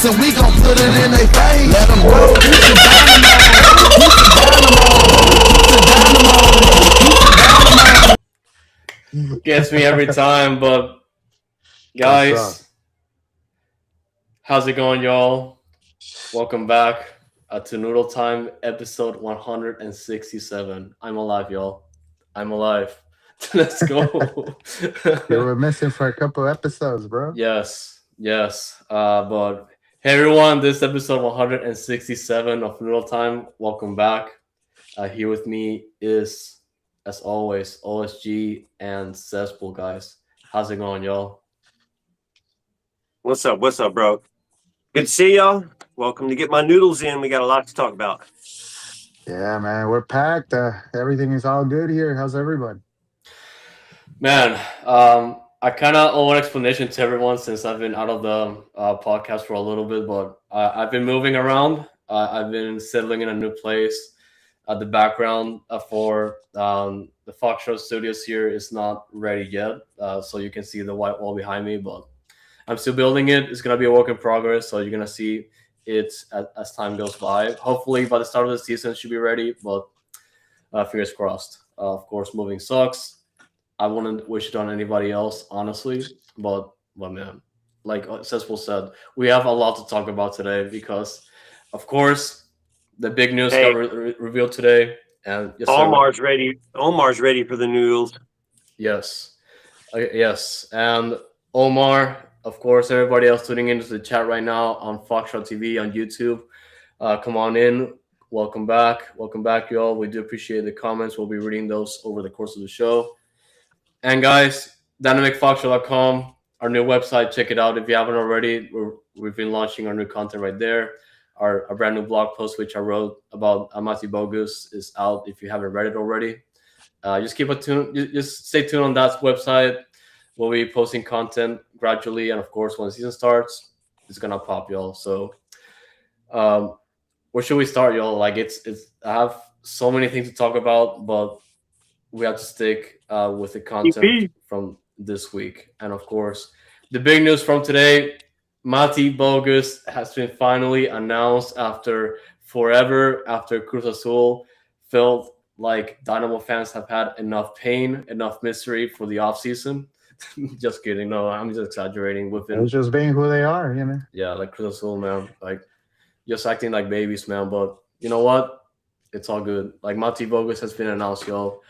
face and we gon' put it in their face. Let them go. He's a dynamo. He's a dynamo. Gets me every time, but guys, how's it going, y'all? Welcome back to Noodle Time, episode 167. I'm alive, y'all. I'm alive. Let's go. You were missing for a couple episodes, bro. yes. But hey, everyone, this is episode 167 of Noodle Time. Welcome back. Here with me is, as always, OSG and Cesspool, guys. How's it going, y'all? What's up, bro? Good to see y'all. Welcome to Get My Noodles In. We got a lot to talk about. Yeah, man, we're packed. Everything is all good here. How's everyone? Man, I kind of owe an explanation to everyone since I've been out of the podcast for a little bit, but I've been moving around. I've been settling in a new place. The background for the Fox Show studios here is not ready yet, so you can see the white wall behind me, but I'm still building it. It's going to be a work in progress, so you're going to see it as time goes by. Hopefully, by the start of the season, it should be ready, but fingers crossed. Of course, moving sucks. I wouldn't wish it on anybody else, honestly, but man, like Cesspool said, we have a lot to talk about today because, of course, the big news got revealed today. And yes, Omar's ready. Omar's ready for the noodles. Yes. Yes. And Omar, of course, everybody else tuning into the chat right now on Foxtrot TV, on YouTube. Come on in. Welcome back. Welcome back, y'all. We do appreciate the comments. We'll be reading those over the course of the show. And guys, dynamicfoxtrot.com, our new website. Check it out if you haven't already. We've been launching our new content right there. Our brand new blog post, which I wrote about Amati Bogus, is out if you haven't read it already. Just keep it tuned. Just stay tuned on that website. We'll be posting content gradually, and of course, when the season starts, it's gonna pop, y'all. So, where should we start, y'all? Like, it's. I have so many things to talk about, but we have to stick with the content from this week, and of course, the big news from today: Mati Bogus has been finally announced after forever. After Cruz Azul felt like Dynamo fans have had enough pain, enough misery for the offseason. Just kidding. No, I'm just exaggerating with it. It's just being who they are, you know? Yeah, like Cruz Azul, man. Like, just acting like babies, man. But you know what? It's all good. Like, Mati Bogus has been announced, y'all.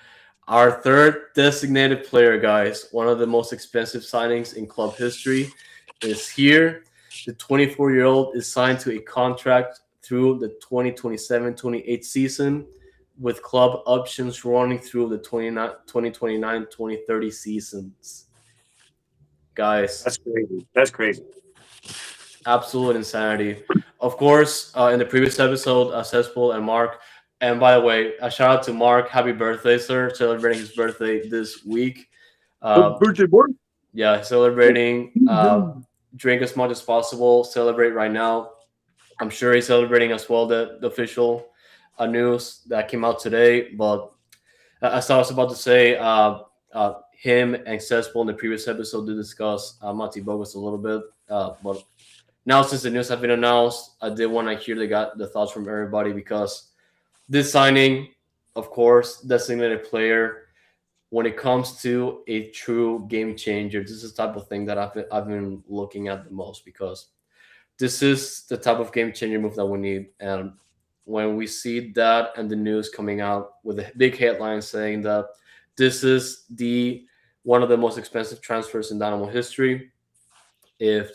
Our third designated player, guys. One of the most expensive signings in club history is here. The 24-year-old is signed to a contract through the 2027-28 season with club options running through the 2029-2030 seasons. Guys, That's crazy. Absolute insanity. Of course, in the previous episode, Cesspool and Mark, and by the way, a shout out to Mark. Happy birthday, sir. Celebrating his birthday this week. Birthday boy. Yeah, celebrating. Drink as much as possible. Celebrate right now. I'm sure he's celebrating as well the official news that came out today. But as I was about to say, him and Cesspool in the previous episode did discuss Mati Bogus a little bit. But now, since the news have been announced, I did want to hear the thoughts from everybody because this signing, of course, designated player, when it comes to a true game changer, this is the type of thing that I've been looking at the most because this is the type of game changer move that we need. And when we see that and the news coming out with a big headline saying that this is one of the most expensive transfers in Dynamo history, if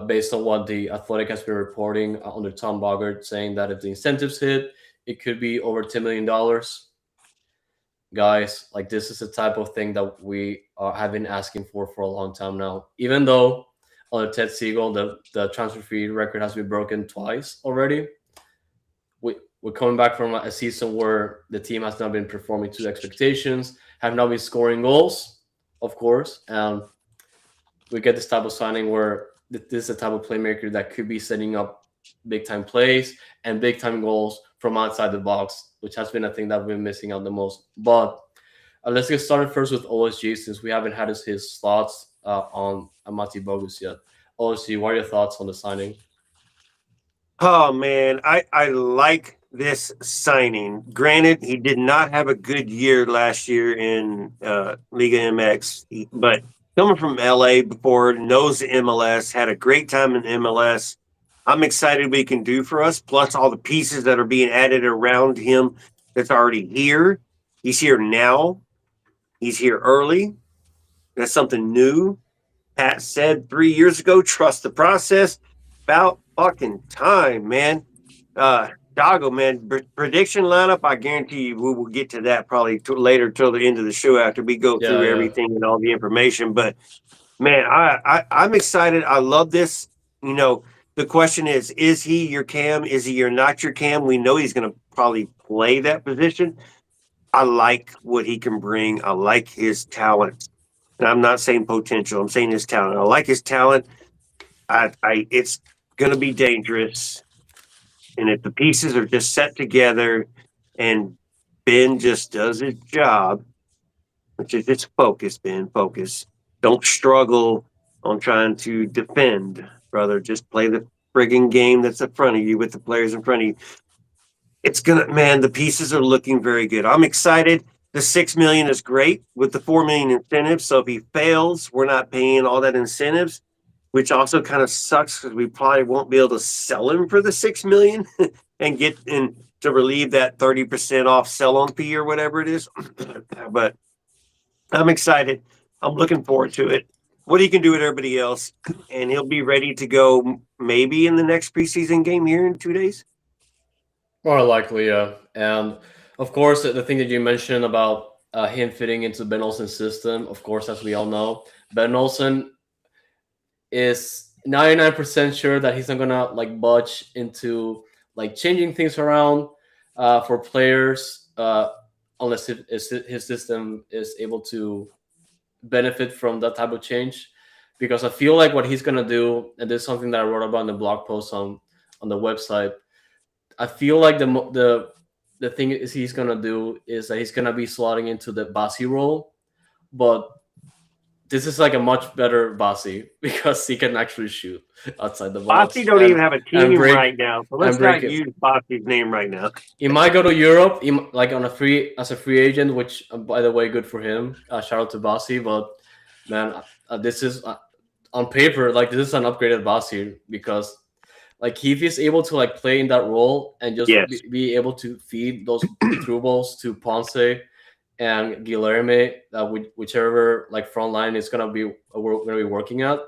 based on what the Athletic has been reporting under Tom Bogert, saying that if the incentives hit, it could be over $10 million. Guys, like, this is the type of thing that we have been asking for a long time now. Even though under Ted Siegel, the transfer fee record has been broken twice already. We're coming back from a season where the team has not been performing to expectations, have not been scoring goals, of course, and we get this type of signing where this is the type of playmaker that could be setting up big-time plays and big-time goals from outside the box, which has been a thing that we've been missing out the most. But let's get started first with OSG, since we haven't had his thoughts on Amati Bogus yet. OC, what are your thoughts on the signing? Oh man, I like this signing. Granted, he did not have a good year last year in Liga MX, but coming from LA before, knows the MLS, had a great time in MLS. I'm excited what he can do for us. Plus, all the pieces that are being added around him that's already here. He's here now. He's here early. That's something new. Pat said 3 years ago, trust the process. About fucking time, man. Doggo, man. Prediction lineup, I guarantee you we will get to that probably later till the end of the show after we go Yeah, through yeah. everything and all the information. But man, I'm excited. I love this. You know, the question is he your Cam? Is he your not your Cam? We know he's going to probably play that position. I like what he can bring. I like his talent. And I'm not saying potential. I'm saying his talent. I like his talent. It's going to be dangerous. And if the pieces are just set together and Ben just does his job, which is just focus, Ben, focus. Don't struggle on trying to defend, brother. Just play the frigging game that's in front of you with the players in front of you. It's gonna, man, the pieces are looking very good. I'm excited. The 6 million is great with the 4 million incentives. So if he fails, we're not paying all that incentives, which also kind of sucks because we probably won't be able to sell him for the 6 million and get in to relieve that 30% off sell on fee or whatever it is. But I'm excited. I'm looking forward to it. What he can do with everybody else, and he'll be ready to go maybe in the next preseason game here in 2 days. More likely, yeah. And of course, the thing that you mentioned about him fitting into Ben Olsen's system, of course, as we all know, Ben Olsen is 99% sure that he's not gonna like budge into like changing things around for players unless his system is able to benefit from that type of change. Because I feel like what he's gonna do, and this is something that I wrote about in the blog post on the website. I feel like the thing is he's gonna do is that he's gonna be slotting into the Basi role, but this is like a much better Basi because he can actually shoot outside the Bossy box don't even have a and team break right now, so and let's break not it. use Bossy's name right now. He might go to Europe, like on a free as a free agent, which by the way, good for him. Shout out to Basi, but man, this is on paper like this is an upgraded Basi because like if he's able to like play in that role and just Yes. be able to feed those through balls to Ponce and Guilherme, whichever like front line is gonna be we're gonna be working at,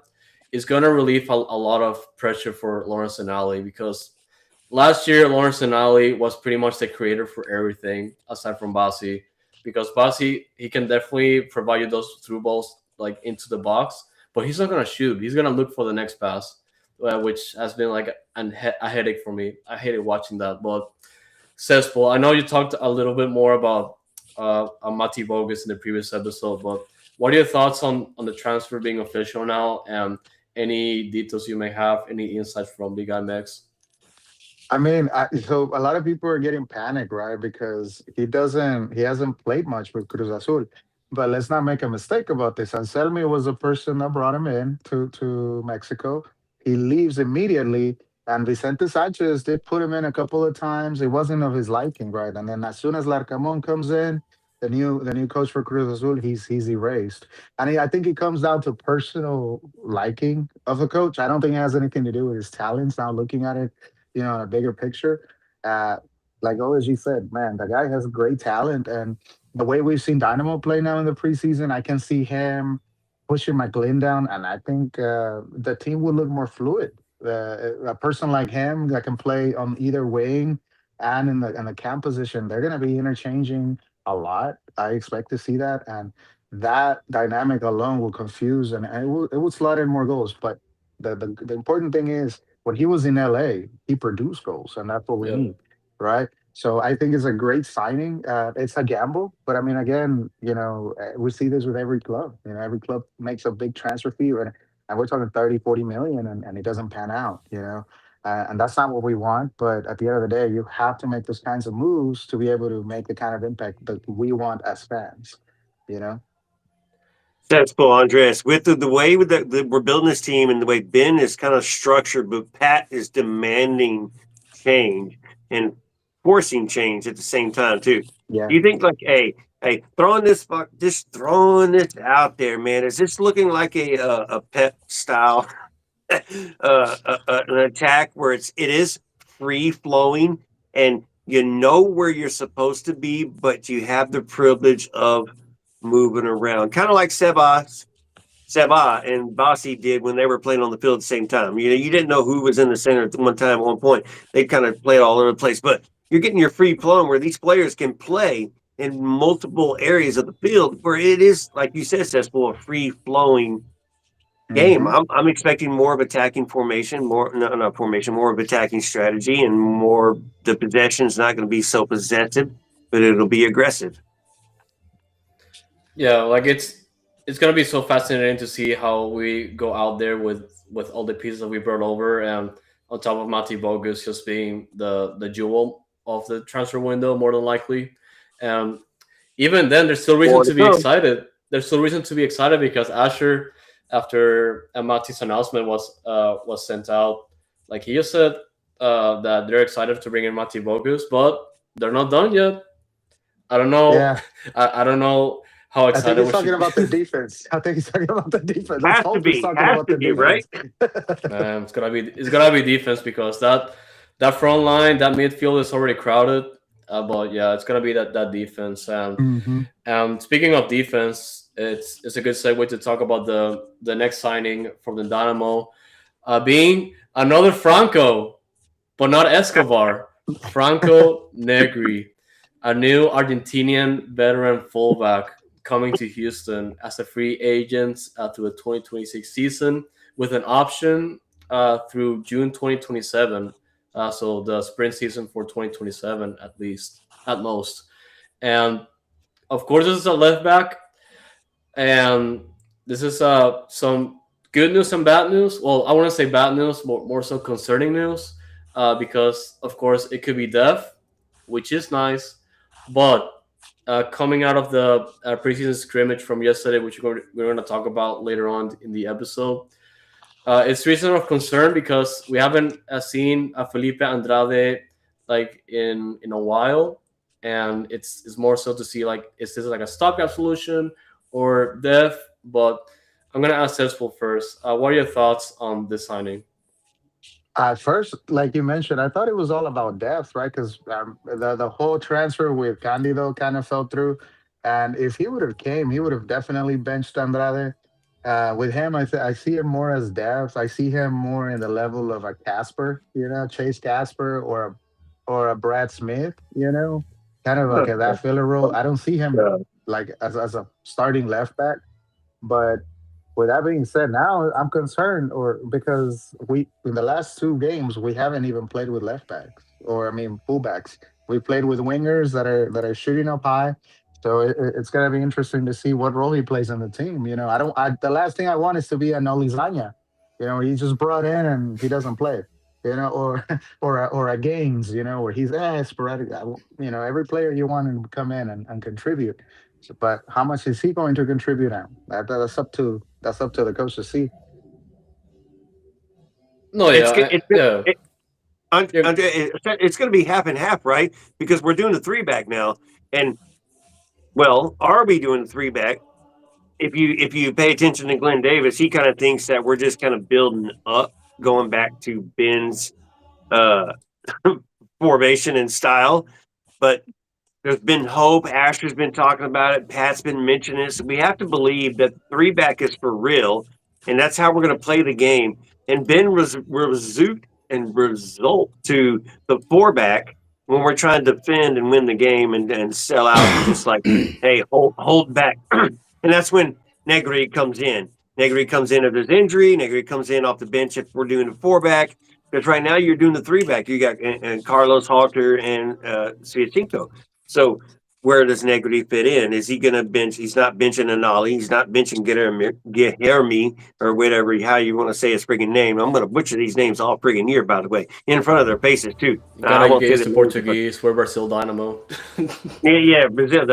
is gonna relieve a lot of pressure for Lawrence and Ali because last year Lawrence and Ali was pretty much the creator for everything aside from Basi because Basi he can definitely provide you those through balls like into the box, but he's not gonna shoot. He's gonna look for the next pass, which has been like a headache for me. I hated watching that, but Cesspool, I know you talked a little bit more about Mati Bogus in the previous episode, but what are your thoughts on the transfer being official now and any details you may have, any insights from Big IMX? I mean, so a lot of people are getting panicked, right? Because he hasn't played much with Cruz Azul. But let's not make a mistake about this. Anselmi was the person that brought him in to Mexico. He leaves immediately, and Vicente Sanchez did put him in a couple of times. It wasn't of his liking, right? And then as soon as Larcamon comes in, the new coach for Cruz Azul, he's erased. And I think it comes down to personal liking of the coach. I don't think it has anything to do with his talents. Now looking at it, in a bigger picture. Uh, like OSG said, man, the guy has great talent, and the way we've seen Dynamo play now in the preseason, I can see him pushing McLean down, and I think the team will look more fluid. A person like him that can play on either wing and in the camp position, they're going to be interchanging a lot. I expect to see that, and that dynamic alone will confuse and it will slot in more goals. But the important thing is when he was in LA, he produced goals, and that's what we Yep. need, right? So I think it's a great signing. It's a gamble, but I mean, again, we see this with every club. Every club makes a big transfer fee, and we're talking 30, 40 million, and it doesn't pan out, and that's not what we want. But at the end of the day, you have to make those kinds of moves to be able to make the kind of impact that we want as fans, you know? That's cool, Andres. With the way we're building this team and the way Ben is kind of structured, but Pat is demanding change and forcing change at the same time too. Yeah. Do you think like, hey, just throwing this out there, man? Is this looking like a pep style an attack where it is free flowing and you know where you're supposed to be, but you have the privilege of moving around, kind of like Seba and Bossi did when they were playing on the field at the same time. You know, you didn't know who was in the center at one time, at one point. They kind of played all over the place, but you're getting your free flowing where these players can play in multiple areas of the field where it is, like you said, Cesspool, a free flowing game. Hmm. I'm expecting more of attacking formation, more no, not formation, more of attacking strategy, and more the possession's not going to be so possessive, but it'll be aggressive. Yeah, like it's gonna be so fascinating to see how we go out there with all the pieces that we brought over, and on top of Mati Bogus just being the jewel of the transfer window more than likely. And even then, there's still reason More to to be come. excited. There's still reason to be excited because Asher, after Mati's announcement was sent out, like he just said that they're excited to bring in Mati Bogus, but they're not done yet. I don't know. Yeah. I don't know how I think excited he's we talking should be. about the defense. I think he's talking about the defense. Let's Has to hope he's be, talking has about to the be, right? defense. It's gonna be defense because that front line, that midfield is already crowded. But yeah, it's gonna be that defense. Hmm. And speaking of defense, it's a good segue to talk about the next signing from the Dynamo, being another Franco, but not Escobar. Franco Negri, a new Argentinian veteran fullback coming to Houston as a free agent through the 2026 season with an option through June 2027. So the sprint season for 2027 at least, at most. And of course, this is a left back, and this is some good news and bad news. Well, I want to say bad news, more so concerning news, because of course it could be deaf, which is nice, but coming out of the preseason scrimmage from yesterday, which we're going to talk about later on in the episode, it's reason of concern because we haven't seen Felipe Andrade like in a while, and it's more so to see like is this like a stopgap solution or deaf. But I'm gonna ask Cespo first. What are your thoughts on this signing? At first, like you mentioned, I thought it was all about depth, right? Because the whole transfer with Candido kind of fell through, and if he would have came, he would have definitely benched Andrade. With him, I see him more as depth. I see him more in the level of a Casper, Chase Casper or a Brad Smith, kind of like that filler role. I don't see him Uh, like as a starting left back, but with that being said, now I'm concerned, or because we in the last two games we haven't even played with left backs, or I mean fullbacks. We played with wingers that are shooting up high. So it's gonna be interesting to see what role he plays in the team. I don't. The last thing I want is to be a Nolizanya. He's just brought in and he doesn't play. Or or a Gaines. Where he's sporadic. Every player you want to come in and contribute. But how much is he going to contribute now? That's up to the coach to see. No, yeah, it's go- it's yeah, it, yeah. it's going to be half and half, right? Because we're doing the three back now, and well, are we doing the three back? If you pay attention to Glenn Davis, he kind of thinks that we're just kind of building up, going back to Ben's uh, formation and style. But there's been hope. Asher's been talking about it. Pat's been mentioning it. So we have to believe that three back is for real, and that's how we're going to play the game. And Ben result to the four back when we're trying to defend and win the game and sell out and just like, hey, hold back. And that's when Negri comes in. Negri comes in if there's injury. Negri comes in off the bench if we're doing the four back. Because right now you're doing the three back. You got and Carlos Halter and Sviatinko. So where does Negri fit in? Is he going to bench? He's not benching Anali. He's not benching Guilherme or whatever, how you want to say his friggin' name. I'm going to butcher these names all friggin' year, by the way, in front of their faces, too. You I gotta won't get say used the to names, Portuguese. We're Brazil Dynamo. yeah, Brazil.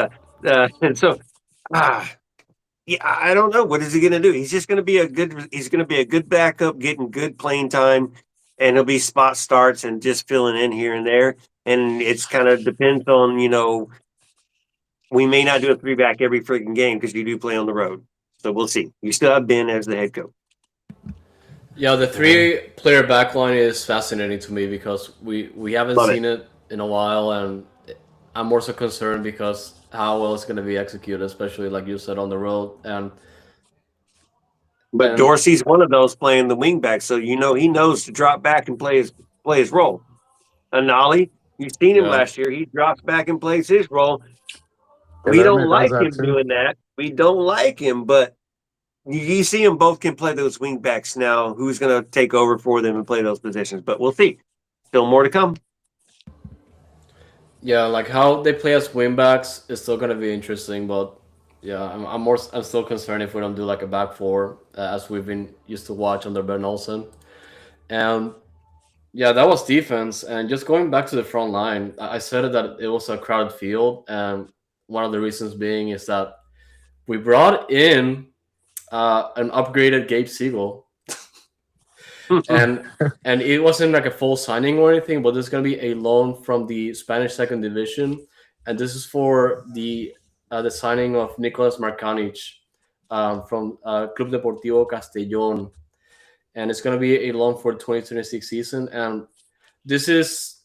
And so, ah, Yeah, I don't know. What is he going to do? He's just going to be a good. He's going to be a good backup, getting good playing time, and he'll be spot starts and just filling in here and there. And it's kind of depends on we may not do a three back every freaking game because you do play on the road. So we'll see. You still have Ben as the head coach. Yeah, the three-player backline is fascinating to me because we haven't Love it. seen it in a while, and I'm more so concerned because how well it's going to be executed, especially like you said on the road. But And Dorsey's one of those playing the wing back, so he knows to drop back and play his role. Anali, you've seen him yeah, last year. He drops back and plays his role. We don't Guillermo does like that him too. doing that. We don't like him, but you see them both can play those wing backs now. Who's going to take over for them and play those positions? But we'll see. Still more to come. yeah, like how they play as wingbacks is still going to be interesting, but yeah, I'm still concerned if we don't do like a back four as we've been used to watch under Ben Olsen. And yeah, that was defense. And just going back to the front line, I said it that it was a crowded field, and one of the reasons being is that we brought in an upgraded Gabe Siegel, and and it wasn't like a full signing or anything, but there's gonna be a loan from the Spanish second division, and this is for the signing of Nicolas Marcanic from Club Deportivo Castellón, and it's gonna be a loan for the 2026 season, and this is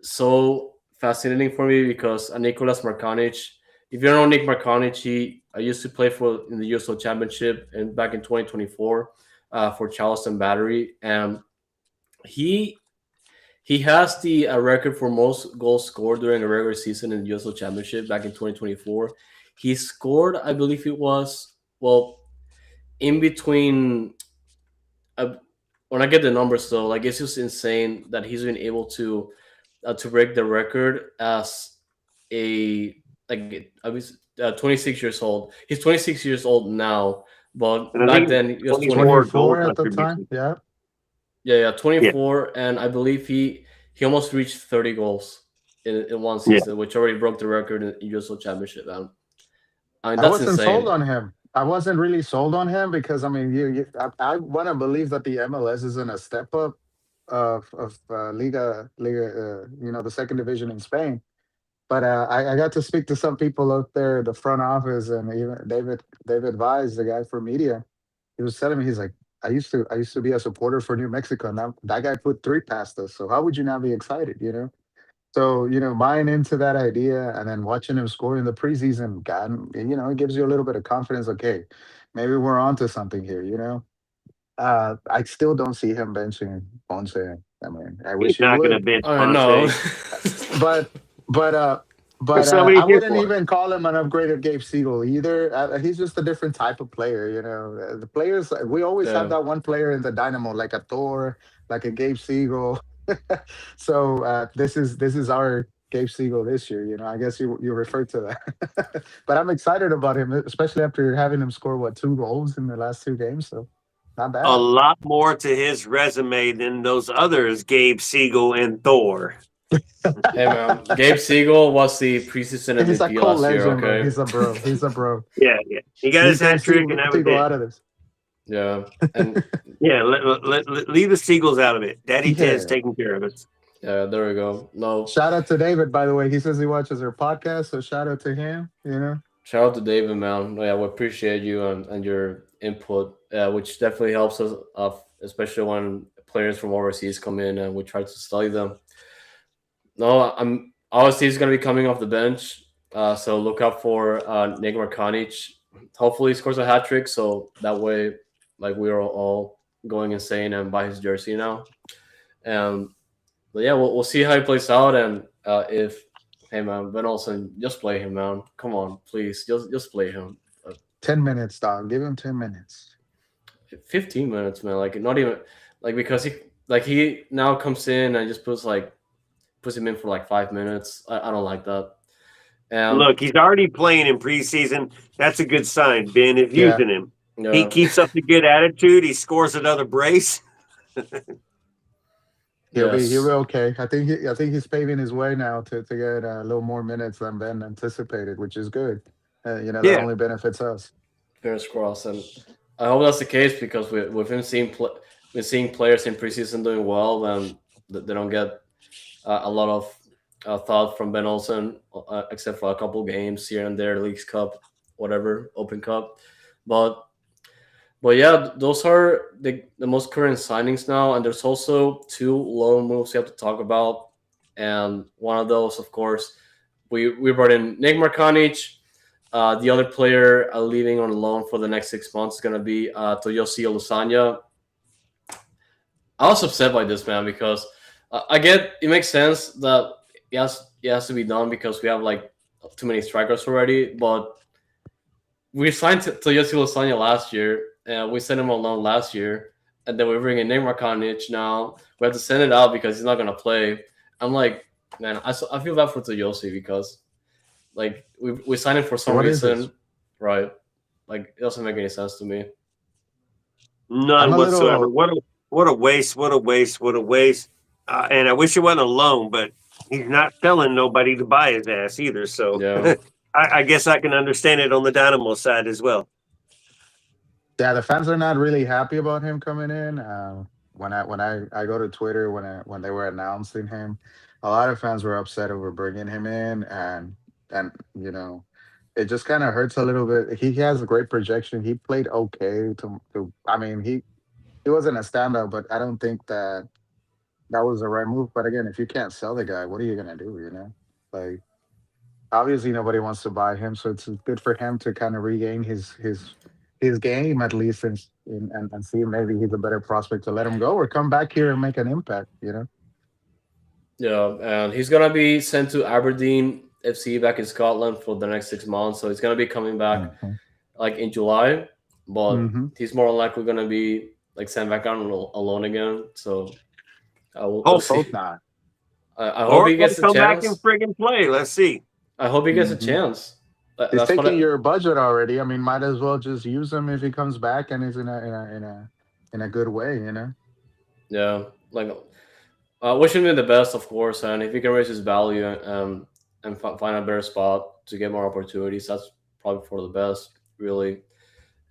so fascinating for me because Nicolas Marcanic, if you don't know Nick Marcanic, he I used to play for in the USL Championship and back in 2024 for Charleston Battery, and he he has the record for most goals scored during a regular season in the USL Championship back in 2024. He scored, I believe it was well in between. Uh, when I get the numbers though, like it's just insane that he's been able to break the record as a like I was 26 years old. He's 26 years old now, but And I back think then he was 24 goal 24 at the time. contribution. Yeah. yeah, Yeah, 24, and I believe he almost reached 30 goals in one yeah. season, which already broke the record in USL Championship. Man, I mean I that's wasn't sold insane. on him. I wasn't really sold on him because I mean, I want to believe that the MLS is in a step up of Liga, the second division in Spain. But I got to speak to some people out there, the front office, and even David Vise, the guy for media. He was telling me he's like, I used to be a supporter for New Mexico. And that guy put three past us. So how would you not be excited? So, buying into that idea and then watching him score in the preseason, God, it gives you a little bit of confidence. Okay, maybe we're onto something here. I still don't see him benching Ponce. I mean, I He's wish he not going to would, bench I know. Ponce. but but That's not what I he's here wouldn't for. even call him an upgraded Gabe Siegel either. He's just a different type of player. The players we always have Yeah. that one player in the dynamo, like a Thor, like a Gabe Siegel. So this is our Gabe Siegel this year. I guess you referred to that, but I'm excited about him, especially after having him score two goals in the last two games. So not A bad. lot more to his resume than those others, Gabe Siegel and Thor. Hey man, Gabe Siegel was the preseason He's a MVP cool last year. legend, bro. Okay. He's a bro. He's a bro. Yeah, yeah. He got You his can't hat see trick, and that was Siegel it. out of this. Yeah, and Yeah, leave the Seagulls out of it. Daddy Ted's Yeah. taking care of us. yeah, there we go. No, Shout out to David, by the way. He says he watches our podcast, so shout out to him. shout out to David, man. Yeah, we appreciate you and your input, which definitely helps us, especially when players from overseas come in and we try to study them. No, I'm obviously he's going to be coming off the bench, so look out for Nick Markanic. Hopefully, he scores a hat trick, so that way, like we are all going insane and buy his jersey now. And but yeah, we'll see how he plays out, and if hey man, Ben Olsen, just play him, man. Come on, please, just play him. 10 minutes, dog. Give him 10 minutes. 15 minutes, man. Like not even like because he now comes in and just puts him in for like 5 minutes. I don't like that. And Look, he's already playing in preseason. That's a good sign. Ben is Yeah. using him. He yeah, keeps up the good attitude. He scores another brace. He'll be yes, okay. I think he's paving his way now to get a little more minutes than Ben anticipated, which is good. That Yeah. only benefits us. Fingers crossed, and I hope that's the case because with him we're seeing players in preseason doing well, and they don't get a lot of thought from Ben Olsen, except for a couple games here and there, Leagues Cup, whatever, Open Cup. But yeah, those are the most current signings now, and there's also two loan moves you have to talk about, and one of those, of course, we brought in Nick Markanic. The other player leaving on loan for the next 6 months is going to be Toyosi Lusanya. I was upset by this, man, because I get it makes sense that it has to be done because we have like too many strikers already. But we signed Toyosi Lasagna last year, and we sent him on loan last year, and then we're bringing Neymar Konic now. We have to send it out because he's not gonna play. I'm like, man, I feel bad for Toyosi because like we signed him for some What is this? reason, right? Like it doesn't make any sense to me. I'm None a whatsoever. little. What a waste! What a waste! What a waste! And I wish it wasn't a loan, but he's not telling nobody to buy his ass either. So Yeah, I guess I can understand it on the Dynamo side as well. Yeah, the fans are not really happy about him coming in. When I go to Twitter when they were announcing him, a lot of fans were upset over bringing him in, and it just kind of hurts a little bit. He has a great projection. He played okay. I mean, he wasn't a standout, but I don't think that was the right move. But again, if you can't sell the guy, what are you gonna do? Like obviously nobody wants to buy him, so it's good for him to kind of regain his game at least, and see maybe he's a better prospect to let him go or come back here and make an impact. yeah, and he's gonna be sent to Aberdeen FC back in Scotland for the next 6 months. So he's gonna be coming back Hmm. like in July, but Hmm. he's more likely gonna be like sent back on alone again. So we'll Let's Hopefully, see. hope not. I hope or he let him gets a come back and chance. friggin' play. Let's see. I hope he gets a Hmm. chance. He's That's what taking your budget already. I mean, might as well just use him if he comes back and is in a good way. yeah. Like wish him the best, of course, and if he can raise his value and find a better spot to get more opportunities, that's probably for the best, really.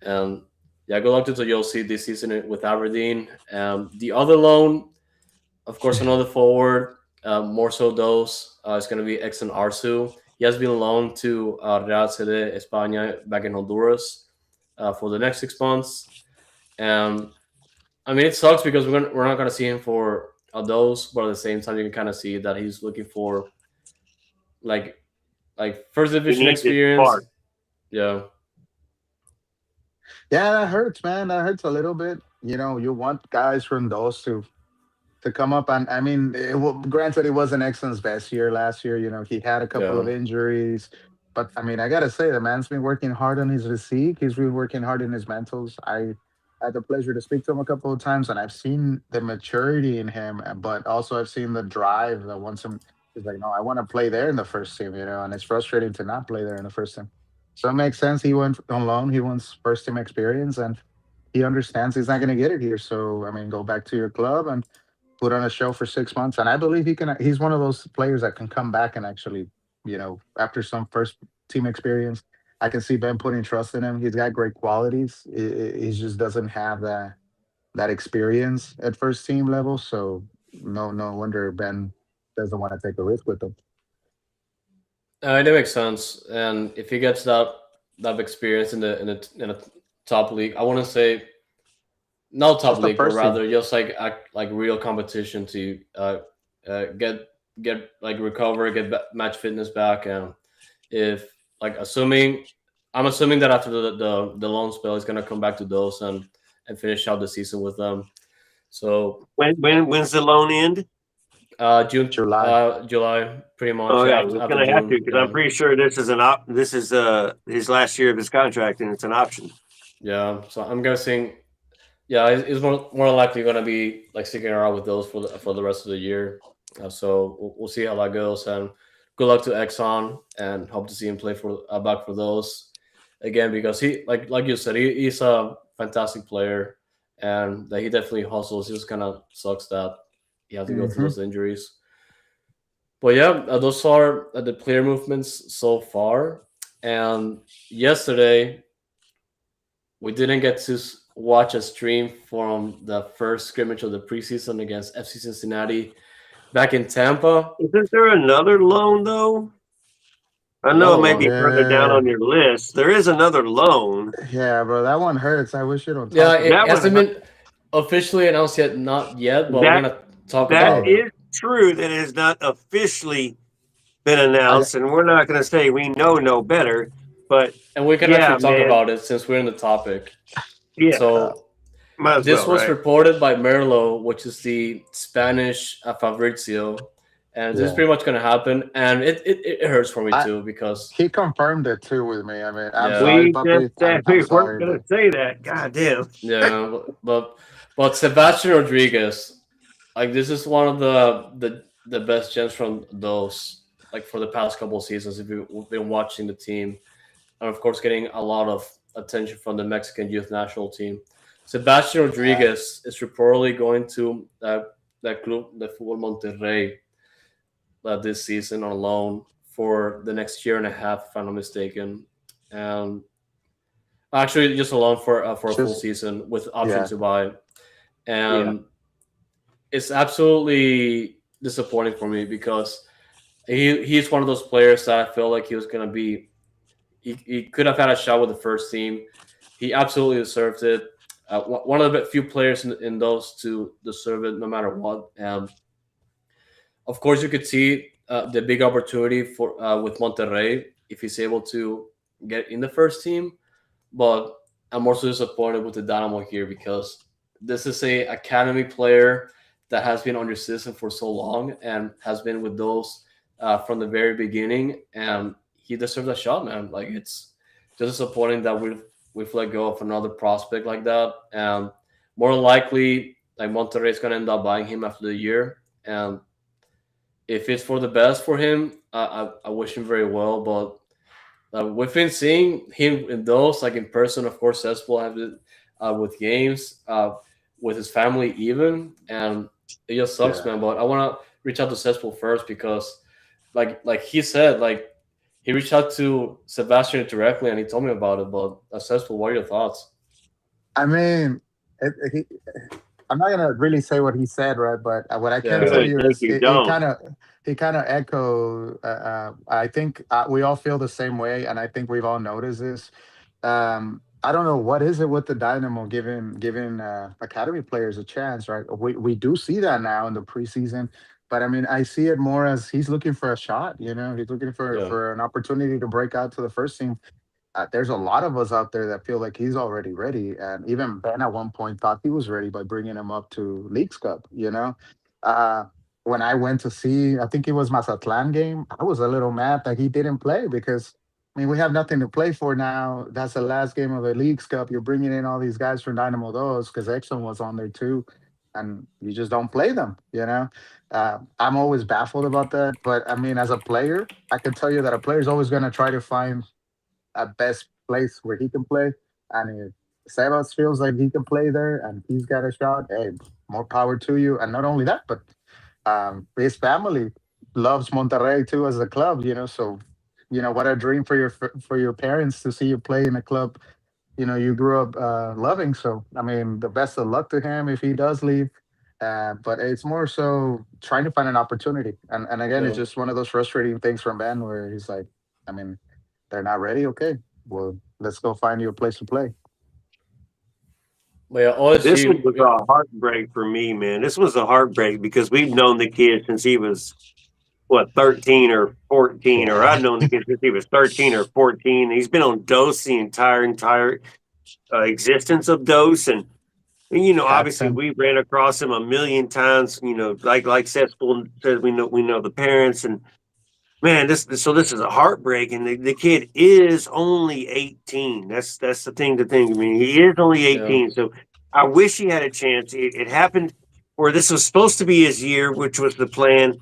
And yeah, good luck to Toyosi this season with Aberdeen. The other loan, of course, another forward, more so those, is going to be Exxon Arsu. He has been loaned to Real Sede España back in Honduras for the next 6 months. And I mean, it sucks because we're not going to see him for those, but at the same time, you can kind of see that he's looking for like first He division needs his experience. spark. Yeah, Yeah, that hurts, man. That hurts a little bit. You want guys from those to come up. And I mean, granted, it wasn't Exxon's best year last year. He had a couple yeah. of injuries, but I mean, I gotta say, the man's been working hard on his physique. He's been working hard in his mentals. I had the pleasure to speak to him a couple of times, and I've seen the maturity in him, but also I've seen the drive that wants him. He's like, no, I want to play there in the first team, and it's frustrating to not play there in the first team. So it makes sense. He went on loan. He wants first team experience, and he understands he's not going to get it here. So I mean, go back to your club and put on a show for 6 months. And I believe he can. He's one of those players that can come back and actually, after some first team experience, I can see Ben putting trust in him. He's got great qualities. He just doesn't have that experience at first team level. So no wonder Ben doesn't want to take a risk with him. That makes sense. And if he gets that experience in a top league, I want to say not top Just the league, but first team. rather just like real competition to get like recover, get match fitness back, and if like I'm assuming that after the loan spell, he's gonna come back to those and finish out the season with them. So When's the loan end? June, July. July, pretty much. Oh Yeah, yeah, after, he's after gonna have to June. because I'm Yeah, pretty sure this is his last year of his contract and it's an option. yeah. So I'm guessing. Yeah, it's more likely going to be like sticking around with those for the rest of the year. So we'll see how that goes. And good luck to Exxon, and hope to see him play for back for those again because he like you said he's a fantastic player and that he definitely hustles. It just kind of sucks that he has to go through Hmm. those injuries. But yeah, those are the player movements so far. And yesterday we didn't get to watch a stream from the first scrimmage of the preseason against FC Cincinnati back in Tampa. Isn't there another loan though? I know Another it may one. be further down Yeah, on your list. There is another loan. yeah, bro, that one hurts. I wish you don't Yeah, talk it about That that hasn't one one. been officially announced yet, not yet, but we're that gonna talk that about Hey, it. is true. That has not officially been I announced, and we're not going to say we know no better. But And we can yeah, actually talk man, about it since we're in the topic. yeah, uh, So might as this well, was right? reported by Merlo, which is the Spanish Fabrizio, and this is yeah, pretty much going to happen. And it hurts for me I too because he confirmed it too with me. I mean, I'm yeah, sorry, We just puppy. said I'm we weren't sorry, going but to say that. God damn. yeah, but Sebastian Rodriguez, like this is one of the best gems from those like for the past couple of seasons. If you've been watching the team, and of course getting a lot of attention from the Mexican youth national team. Sebastian yeah, Rodriguez is reportedly going to that club, the Fútbol Monterrey, this season on loan for the next year and a half, if I'm not mistaken. And actually, just a loan for a full just season with option yeah, to buy. Yeah. And it's absolutely disappointing for me because he's one of those players that I feel like he was going to be. He could have had a shot with the first team. He absolutely deserved it. One of the few players in those to deserve it, no matter what. Of course, you could see the big opportunity for with Monterrey if he's able to get in the first team. But I'm also disappointed with the Dynamo here because this is a academy player that has been on your system for so long and has been with those from the very beginning, and he deserves a shot, man. Like it's just disappointing that we've let go of another prospect like that, and more likely, like Monterrey is gonna end up buying him after the year, and if it's for the best for him, I wish him very well, but we've been seeing him in those, like in person. Of course, Cespo have it with games, with his family even, and it just sucks, yeah. man. But I want to reach out to Cespo first because, like he said, like he reached out to Sebastian directly and he told me about it. But Cespo, what are your thoughts? I mean, I'm not gonna really say what he said, right? But what I can tell Yeah, Good. you Thank is you. it Don't. kind of he kind of echo. I think we all feel the same way, and I think we've all noticed this. I don't know what is it with the Dynamo giving academy players a chance, right? We do see that now in the preseason, but I mean, I see it more as he's looking for a shot. You know, he's looking yeah, for an opportunity to break out to the first team. There's a lot of us out there that feel like he's already ready, and even Ben at one point thought he was ready by bringing him up to Leagues Cup. You know, uh, when I went to see, I think it was Mazatlan game, I was a little mad that he didn't play because I mean we have nothing to play for now. That's the last game of the Leagues Cup. You're bringing in all these guys from Dynamo Dos because Exxon was on there too, and you just don't play them. You know, I'm always baffled about that. But I mean, as a player, I can tell you that a player is always going to try to find a best place where he can play. And if Sebas feels like he can play there and he's got a shot, hey, more power to you. And not only that, but his family loves Monterrey too as a club. You know, so what a dream for your parents to see you play in a club. You grew up loving. So I mean, the best of luck to him if he does leave. But it's more so trying to find an opportunity. And again, it's yeah. just one of those frustrating things from Ben where he's like, I mean, they're not ready. Okay, well, let's go find you a place to play. But yeah, This one OSG. was a heartbreak for me, man. This was a heartbreak because we've known the kid since he was what 13 or 14, or Yeah, I've known the kid since he was 13 or 14. He's been on Dose the entire existence of Dose, and obviously accent. we ran across him a million times. Like Seth said, we know the parents, and man, this is a heartbreak, and the kid is only 18. That's the thing to think. I mean, he is only Yeah, 18, so I wish he had a chance. It happened where this was supposed to be his year, which was the plan,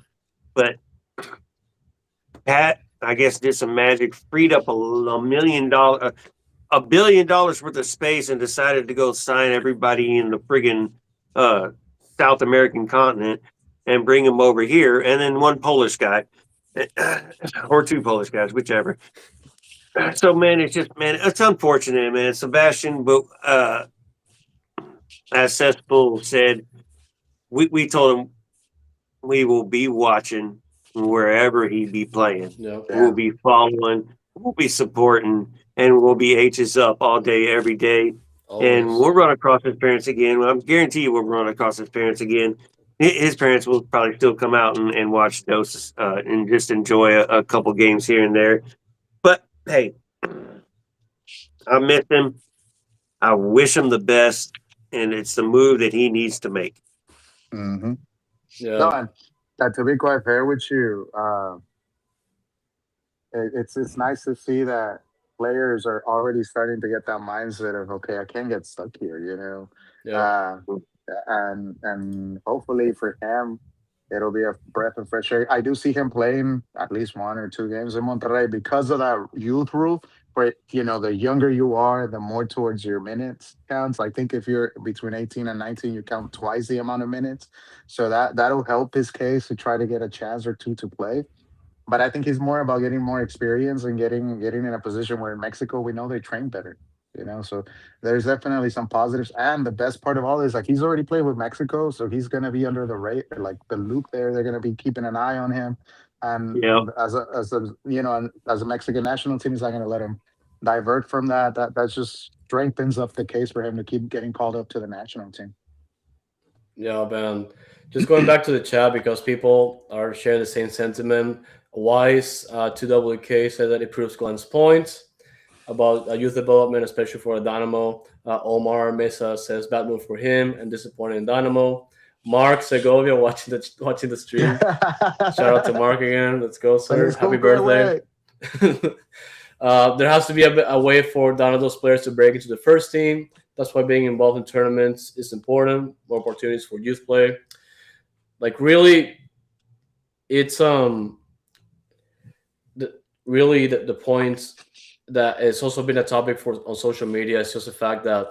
but Pat, I guess, did some magic, freed up $1 billion worth of space, and decided to go sign everybody in the friggin' uh, South American continent and bring them over here, and then one Polish guy or two Polish guys, whichever. So man, it's just man, it's unfortunate, man. Sebastian, but as Cesspool said, we told him we will be watching wherever he be playing. Yeah. We'll Yeah. be following, we'll be supporting, and we'll be H's up all day, every day. And Always. we'll run across his parents again. Well, I guarantee you we'll run across his parents again. His parents will probably still come out and watch those and just enjoy a couple games here and there. But hey, I miss him. I wish him the best, and it's the move that he needs to make. Hmm. No, Yeah. and to be quite fair with you, it's nice to see that players are already starting to get that mindset of okay, I can't get stuck here, Yeah. and hopefully for him, it'll be a breath of fresh air. I do see him playing at least 1 or 2 games in Monterrey because of that youth rule. Where the younger you are, the more towards your minutes counts. I think if you're between 18 and 19, you count twice the amount of minutes. So that'll help his case to try to get a chance or two to play. But I think he's more about getting more experience and getting in a position where in Mexico we know they train better. So there's definitely some positives. And the best part of all is like he's already played with Mexico, so he's gonna be under the rate like the loop there. They're gonna be keeping an eye on him. And Yeah. as a Mexican national team, is not gonna let him divert from that. That just strengthens up the case for him to keep getting called up to the national team. Yeah, man. Just going back to the chat because people are sharing the same sentiment. Wise 2WK said that it proves Glenn's point about youth development, especially for a Dynamo. Omar Mesa says bad move for him and disappointing in Dynamo. Mark Segovia watching the stream. Shout out to Mark again. Let's go, sir. Happy birthday. There has to be a way for Donado's players to break into the first team. That's why being involved in tournaments is important. More opportunities for youth play. Like really, it's the points that it's also been a topic for on social media. It's just the fact that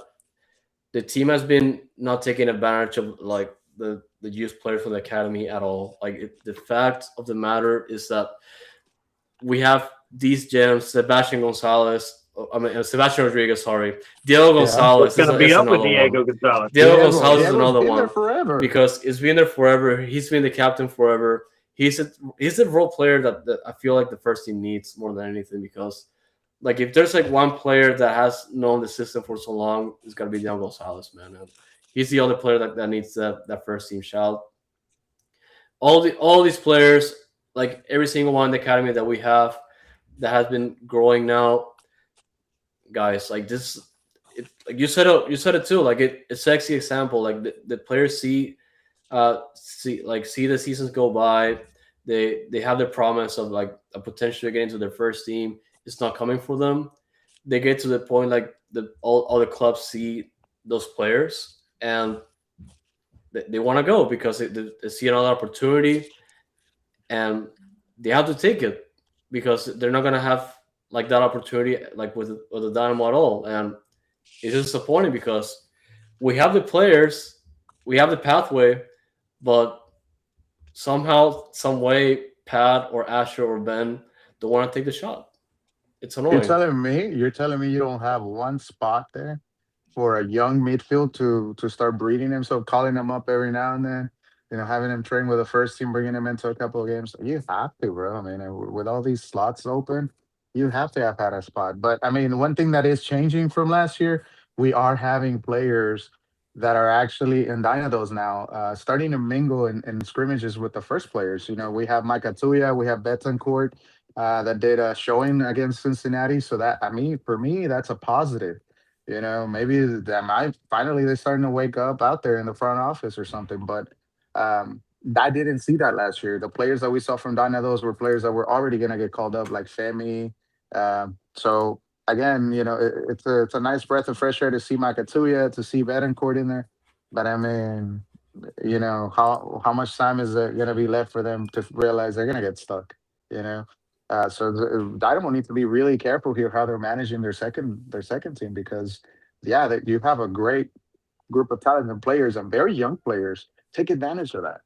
the team has been not taking advantage of like the youth players from the academy at all. Like the fact of the matter is that we have these gems, Sebastian Gonzalez. I mean, Sebastian Rodriguez. Sorry, Diego Yeah. Gonzalez What's going to be is up with another one. Diego Gonzalez? Diego Gonzalez is Diego's another been there one forever. because it's been there forever. He's been the captain forever. He's a role player that I feel like the first team needs more than anything because, like, if there's like one player that has known the system for so long, it's got to be Diego Gonzalez, man. And he's the other player that needs that first team shout. All these players, like every single one in the academy that we have, that has been growing now, guys. Like this, like you said it too. Like it's a sexy example. Like the players see the seasons go by. They have the promise of like a potential to get into their first team. It's not coming for them. They get to the point like all the clubs see those players and they want to go because they see another opportunity and they have to take it because they're not gonna have like that opportunity like with the Dynamo at all. And it's disappointing because we have the players, we have the pathway, but somehow, some way, Pat or Asher or Ben don't want to take the shot. It's You're annoying. telling me you don't have one spot there for a young midfield to start breeding him, so calling him up every now and then, having him train with the first team, bringing him into a couple of games. You have to, bro. I mean, with all these slots open, you have to have had a spot. But I mean, one thing that is changing from last year, we are having players that are actually in Dynados now, starting to mingle in scrimmages with the first players. We have Mike Atuya, we have Betancourt, that did a showing against Cincinnati. So that, I mean, for me, that's a positive. Maybe that might finally they're starting to wake up out there in the front office or something. But I didn't see that last year. The players that we saw from Dynados were players that were already going to get called up, like Femi. So again, it's a nice breath of fresh air to see Makatuya, to see Betancourt in there. But I mean, how much time is there going to be left for them to realize they're going to get stuck? You know, so Dynamo needs to be really careful here how they're managing their second team because yeah, you have a great group of talented players and very young players. Take advantage of that.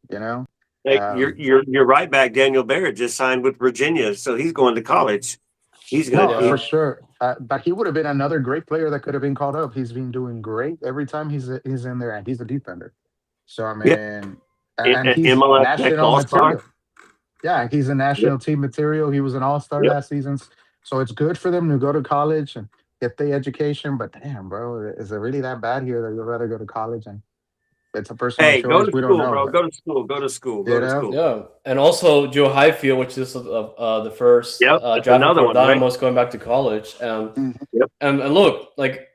Hey, Um, you're right back. Daniel Barrett just signed with Virginia, so he's going to college. He's No, good. for Yeah. sure. But he would have been another great player that could have been called up. He's been doing great every time he's in there, and he's a defender. So I Yeah, mean, and he's MLS next national All Star. material. Yeah, he's a Yep, national team material. He was an all star yep. last season. So it's good for them to go to college and get the education. But damn, bro, is it really that bad here that you'd rather go to college? And it's a personal Hey, go choice. to We don't school, know, bro. but Go to school. Go to school. Go you to know, school. Yeah, and also Joe Highfield, which is the first Yep, that's drafted another for one, right? Dynamo, is going back to college, Mhm. Yep. and look, like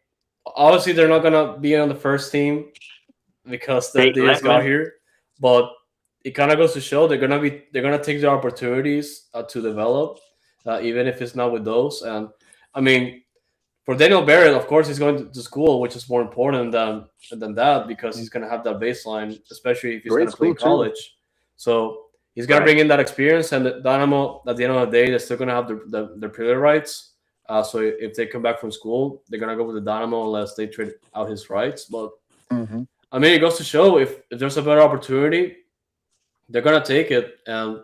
obviously they're not gonna be on the first team because Nate they just got Letman. here, but it kind of goes to show they're gonna take their opportunities to develop, even if it's not with those. And I mean, for Daniel Barrett, of course, he's going to school, which is more important than that because he's gonna have that baseline, especially if he's great gonna play school in too. college. So he's gonna Right. bring in that experience, and the Dynamo at the end of the day, they're still gonna have their player rights. So if they come back from school, they're gonna go with the Dynamo unless they trade out his rights. But Hmm. I mean, it goes to show if there's a better opportunity, they're gonna take it. And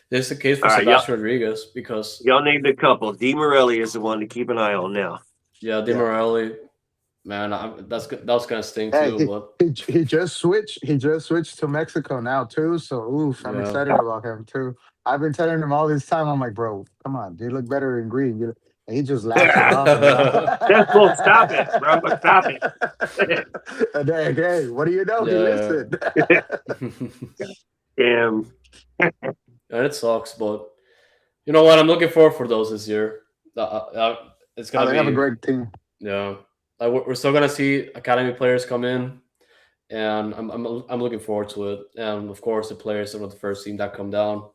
this is the case for All right, y'all. Sebastian Rodriguez because Y'all named a couple. Di Morelli is the one to keep an eye on now. yeah, Di Yeah. Morelli, man, that was gonna sting Hey, too. But he just switched. He just switched to Mexico now too. So oof, I'm yeah, excited about him too. I've been telling him all this time. I'm like, bro, come on, you look better in green. And he just laughs it off. And That's bull. Stop it, bro. Stop it. and then, hey, what do you know? He yeah, listened. Damn. and it sucks. But you know what? I'm looking forward for those this year. It's Oh, gonna they have a be great team. yeah. Like we're still gonna see academy players come in, and I'm looking forward to it. And of course, the players of the first team that come down,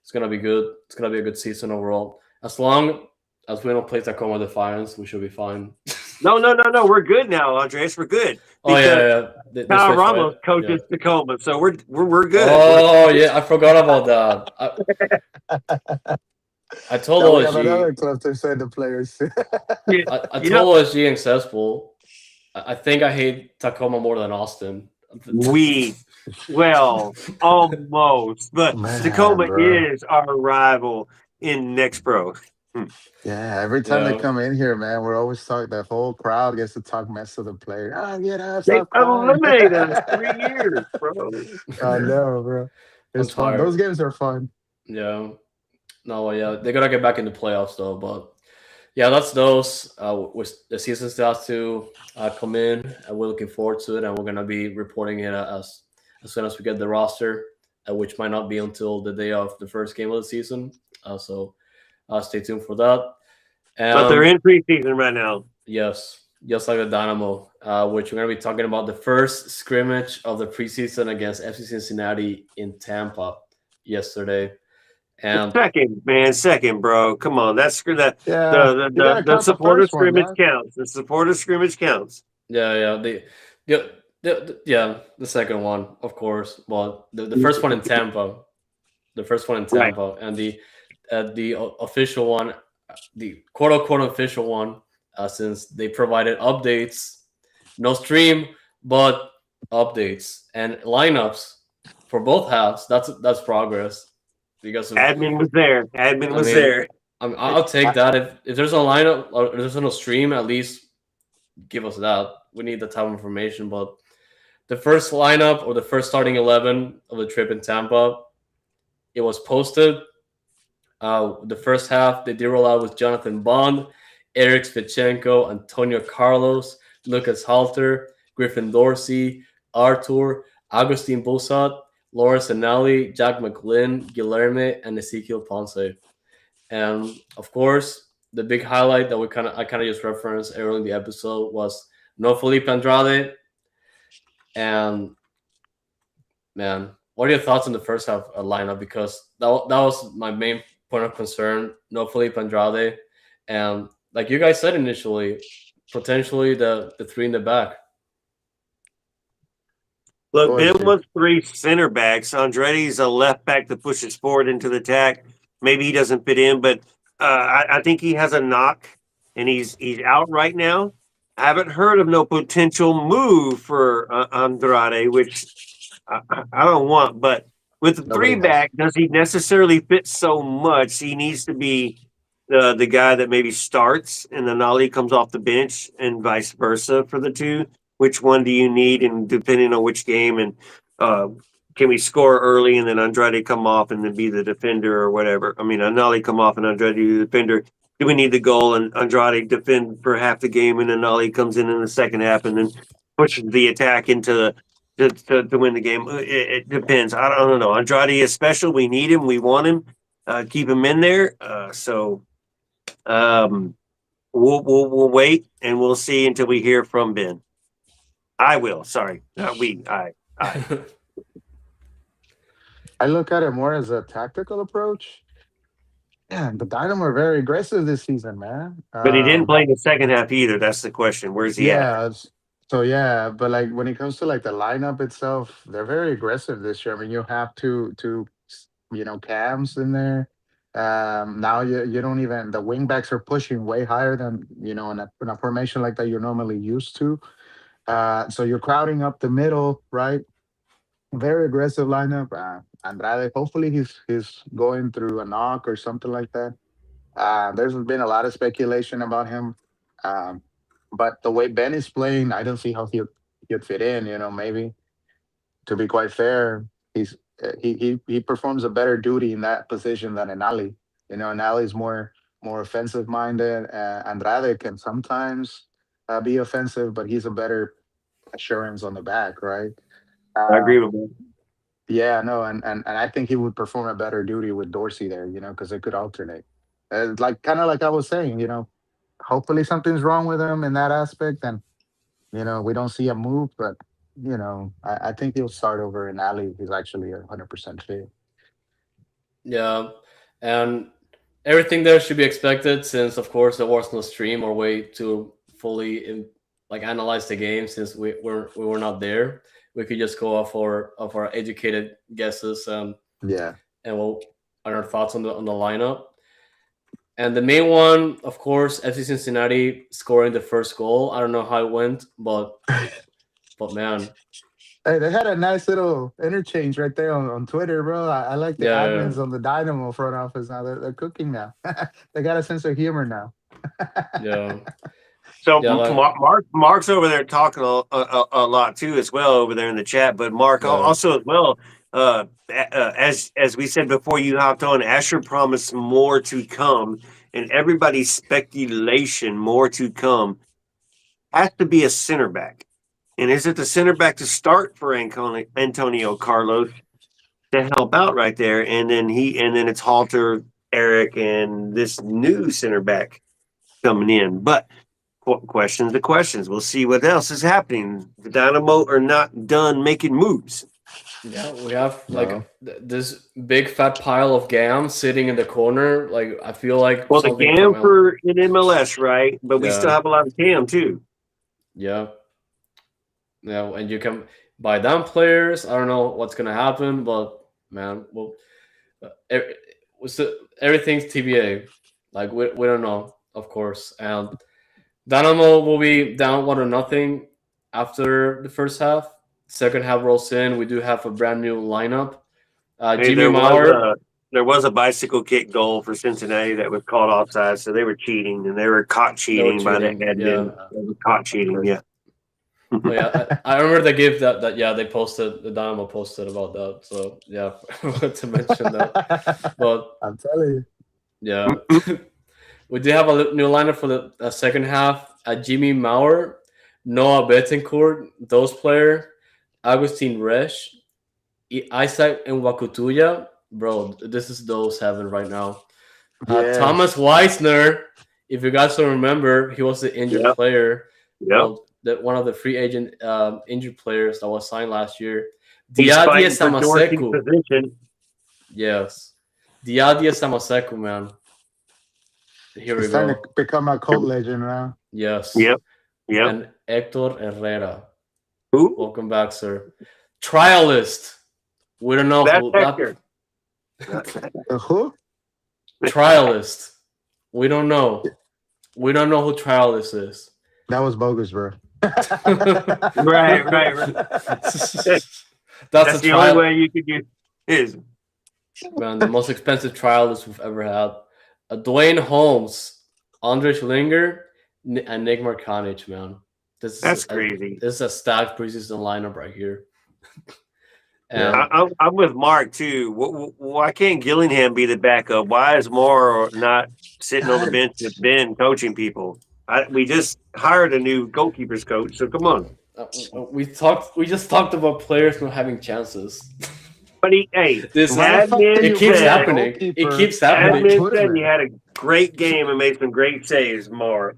it's gonna be good. It's gonna be a good season overall. As long as we don't play Tacoma Defiance, we should be fine. No. We're good now, Andres. We're good Oh yeah, because yeah. They Kyle switched, right? Ramos Yeah. coaches Tacoma, so we're good. Oh yeah, I forgot about that. I told Now we have another OSG. club to send the players. Yeah. I Yep. told OSG and Cesspool. I think I hate Tacoma more than Austin. Well, almost, but Man, Tacoma bro. is our rival in Next Pro. Yeah, every time they Yeah. come in here, man, we're always talking. The whole crowd gets to talk mess to the player. Ah, get up, They stop crying. eliminated us 3 years, bro. I know, bro. I'm It's fun. tired. Those games are fun. Yeah. No, yeah, they gotta get back in the playoffs though. But yeah, that's those. The season still has to come in, and we're looking forward to it. And we're gonna be reporting it as soon as we get the roster, which might not be until the day of the first game of the season. So stay tuned for that. But they're in preseason right now. Yes, just like the Dynamo, which we're going to be talking about the first scrimmage of the preseason against FC Cincinnati in Tampa yesterday. And Second, man, second, bro. Come on, that's that. Yeah, you gotta The count the supporter first one, scrimmage man. counts. The supporter scrimmage counts. yeah, the second one, of course, but the first one in Tampa, Right. and the official one, the quote unquote official one, since they provided updates, no stream, but updates and lineups for both halves. That's progress because of, Admin was there. Admin I was mean, there. I'll take that if there's a lineup or there's no stream, at least give us that. We need that type of information. But the first lineup or the first starting 11 of the trip in Tampa, it was posted. The first half they did roll out with Jonathan Bond, Eric Svichenko, Antonio Carlos, Lucas Halter, Griffin Dorsey, Artur, Agustin Busat, Lawrence Anali, Jack McLean, Guilherme, and Ezekiel Ponce. And of course, the big highlight that I kind of just referenced earlier in the episode was no Felipe Andrade. And man, what are your thoughts on the first half lineup? Because that was my main point of concern. No Felipe Andrade, and like you guys said initially, potentially the three in the back. Look, Go ahead, Ben Steve. wants 3 center backs. Andretti's a left back that pushes forward into the attack. Maybe he doesn't fit in, but I think he has a knock, and he's out right now. I haven't heard of no potential move for Andrade, which I don't want. But with the Nobody 3 has. back, does he necessarily fit so much? He needs to be the guy that maybe starts and then Ali comes off the bench and vice versa for the two? Which one do you need, and depending on which game, and uh, can we score early and then Andrade come off and then be the defender or whatever? I mean, Anali come off and Andrade be the defender. Do we need the goal and Andrade defend for half the game and then Ali comes in the second half and then pushes the attack into to win the game? It depends. I don't know. Andrade is special. We need him. We want him. Keep him in there. Um, we'll wait and we'll see until we hear from Ben. I will. Sorry, not we. I. I look at it more as a tactical approach. Yeah, the Dynamo are very aggressive this season, man. But he didn't play in the second half either. That's the question. Where's he at? Yeah. So yeah, but like when it comes to like the lineup itself, they're very aggressive this year. I mean, you have cams in there. Now you don't even the wing backs are pushing way higher than in a formation like that you're normally used to. So you're crowding up the middle, right? Very aggressive lineup. Andrade, hopefully he's going through a knock or something like that. There's been a lot of speculation about him, um, but the way Ben is playing, I don't see how he'd fit in. Maybe to be quite fair, he performs a better duty in that position than Enali. Enali's more offensive minded. Andrade can sometimes be offensive, but he's a better assurance on the back, right? I agree Um, with you. yeah, no, and I think he would perform a better duty with Dorsey there, because they could alternate. Like kind of like I was saying, hopefully something's wrong with him in that aspect, and we don't see a move, but I think he'll start over in Ali. He's actually 100% fit. Yeah, and everything there should be expected since, of course, there was no stream or way to fully analyze the game since we were not there. We could just go off our educated guesses Yeah, and our thoughts on the lineup. And the main one, of course, FC Cincinnati scoring the first goal. I don't know how it went, but man, hey, they had a nice little interchange right there on Twitter, bro. I like the yeah, admins on the Dynamo front office now. They're cooking now. They got a sense of humor now. yeah, So yeah, Mark's over there talking a lot too as well over there in the chat. But Mark yeah. also as well, as we said before you hopped on, Asher promised more to come, and everybody's speculation more to come has to be a center back. And is it the center back to start for Antonio Carlos to help out right there, and then it's Halter, Eric, and this new center back coming in, but. Questions to questions. We'll see what else is happening. The Dynamo are not done making moves. Yeah, we have No. this big fat pile of GAM sitting in the corner. Like I feel like Well, the something GAM from for in MLS, right? But we still yeah, have a lot of CAM too. yeah, and you can buy down players. I don't know what's gonna happen, but man, well, every, everything's TBA. Like we don't know, of course. And Dynamo will be down 1-0 after the first half. Second half rolls in. We do have a brand new lineup. Hey, Jimmy Maurer. there was a bicycle kick goal for Cincinnati that was called offside, so they were cheating, and they were caught They were cheating by the cheating. admin. Yeah. They were caught cheating. Yeah. Oh, yeah, I remember they gave that yeah they posted the Dynamo posted about that. So yeah, I wanted to mention that. But I'm telling you. yeah, we do have a new lineup for the second half. Jimmy Maurer, Noah Betancourt, those player, Agustin Resch, Isaac and Wakutuya. Bro, this is those heaven right now. Yes. Thomas Weisner, if you guys don't remember, he was the injured Yep. player. Yep. Well, one of the free agent injured players that was signed last year. He's Diadia fighting for Dorsey's Samaseku. position. Yes. Diadia Samaseku, man. Here we He's starting go. to become a cult legend now. Yes. Yep. Yep. And Hector Herrera. Who? Welcome back, sir. Trialist. We don't know That's who Hector. Who? Trialist. We don't know. We don't know who Trialist is. That was bogus, bro. Right. That's the only way you could get his. Man, the most expensive trialist we've ever had. Dwayne Holmes, Andre Schlinger, and Nick Markanich, man. That's crazy. This is a stacked preseason lineup right here. Yeah. And I'm with Mark too. Why can't Gillingham be the backup? Why is Moore not sitting on the God, bench with Ben coaching people? We just hired a new goalkeepers coach, so come on. we just talked about players not having chances. But hey, This why the fuck do admin it you keeps bring a said happening. It goalkeeper keeps and not happening. admin put him said you in? had a great game and made some great saves, Moore.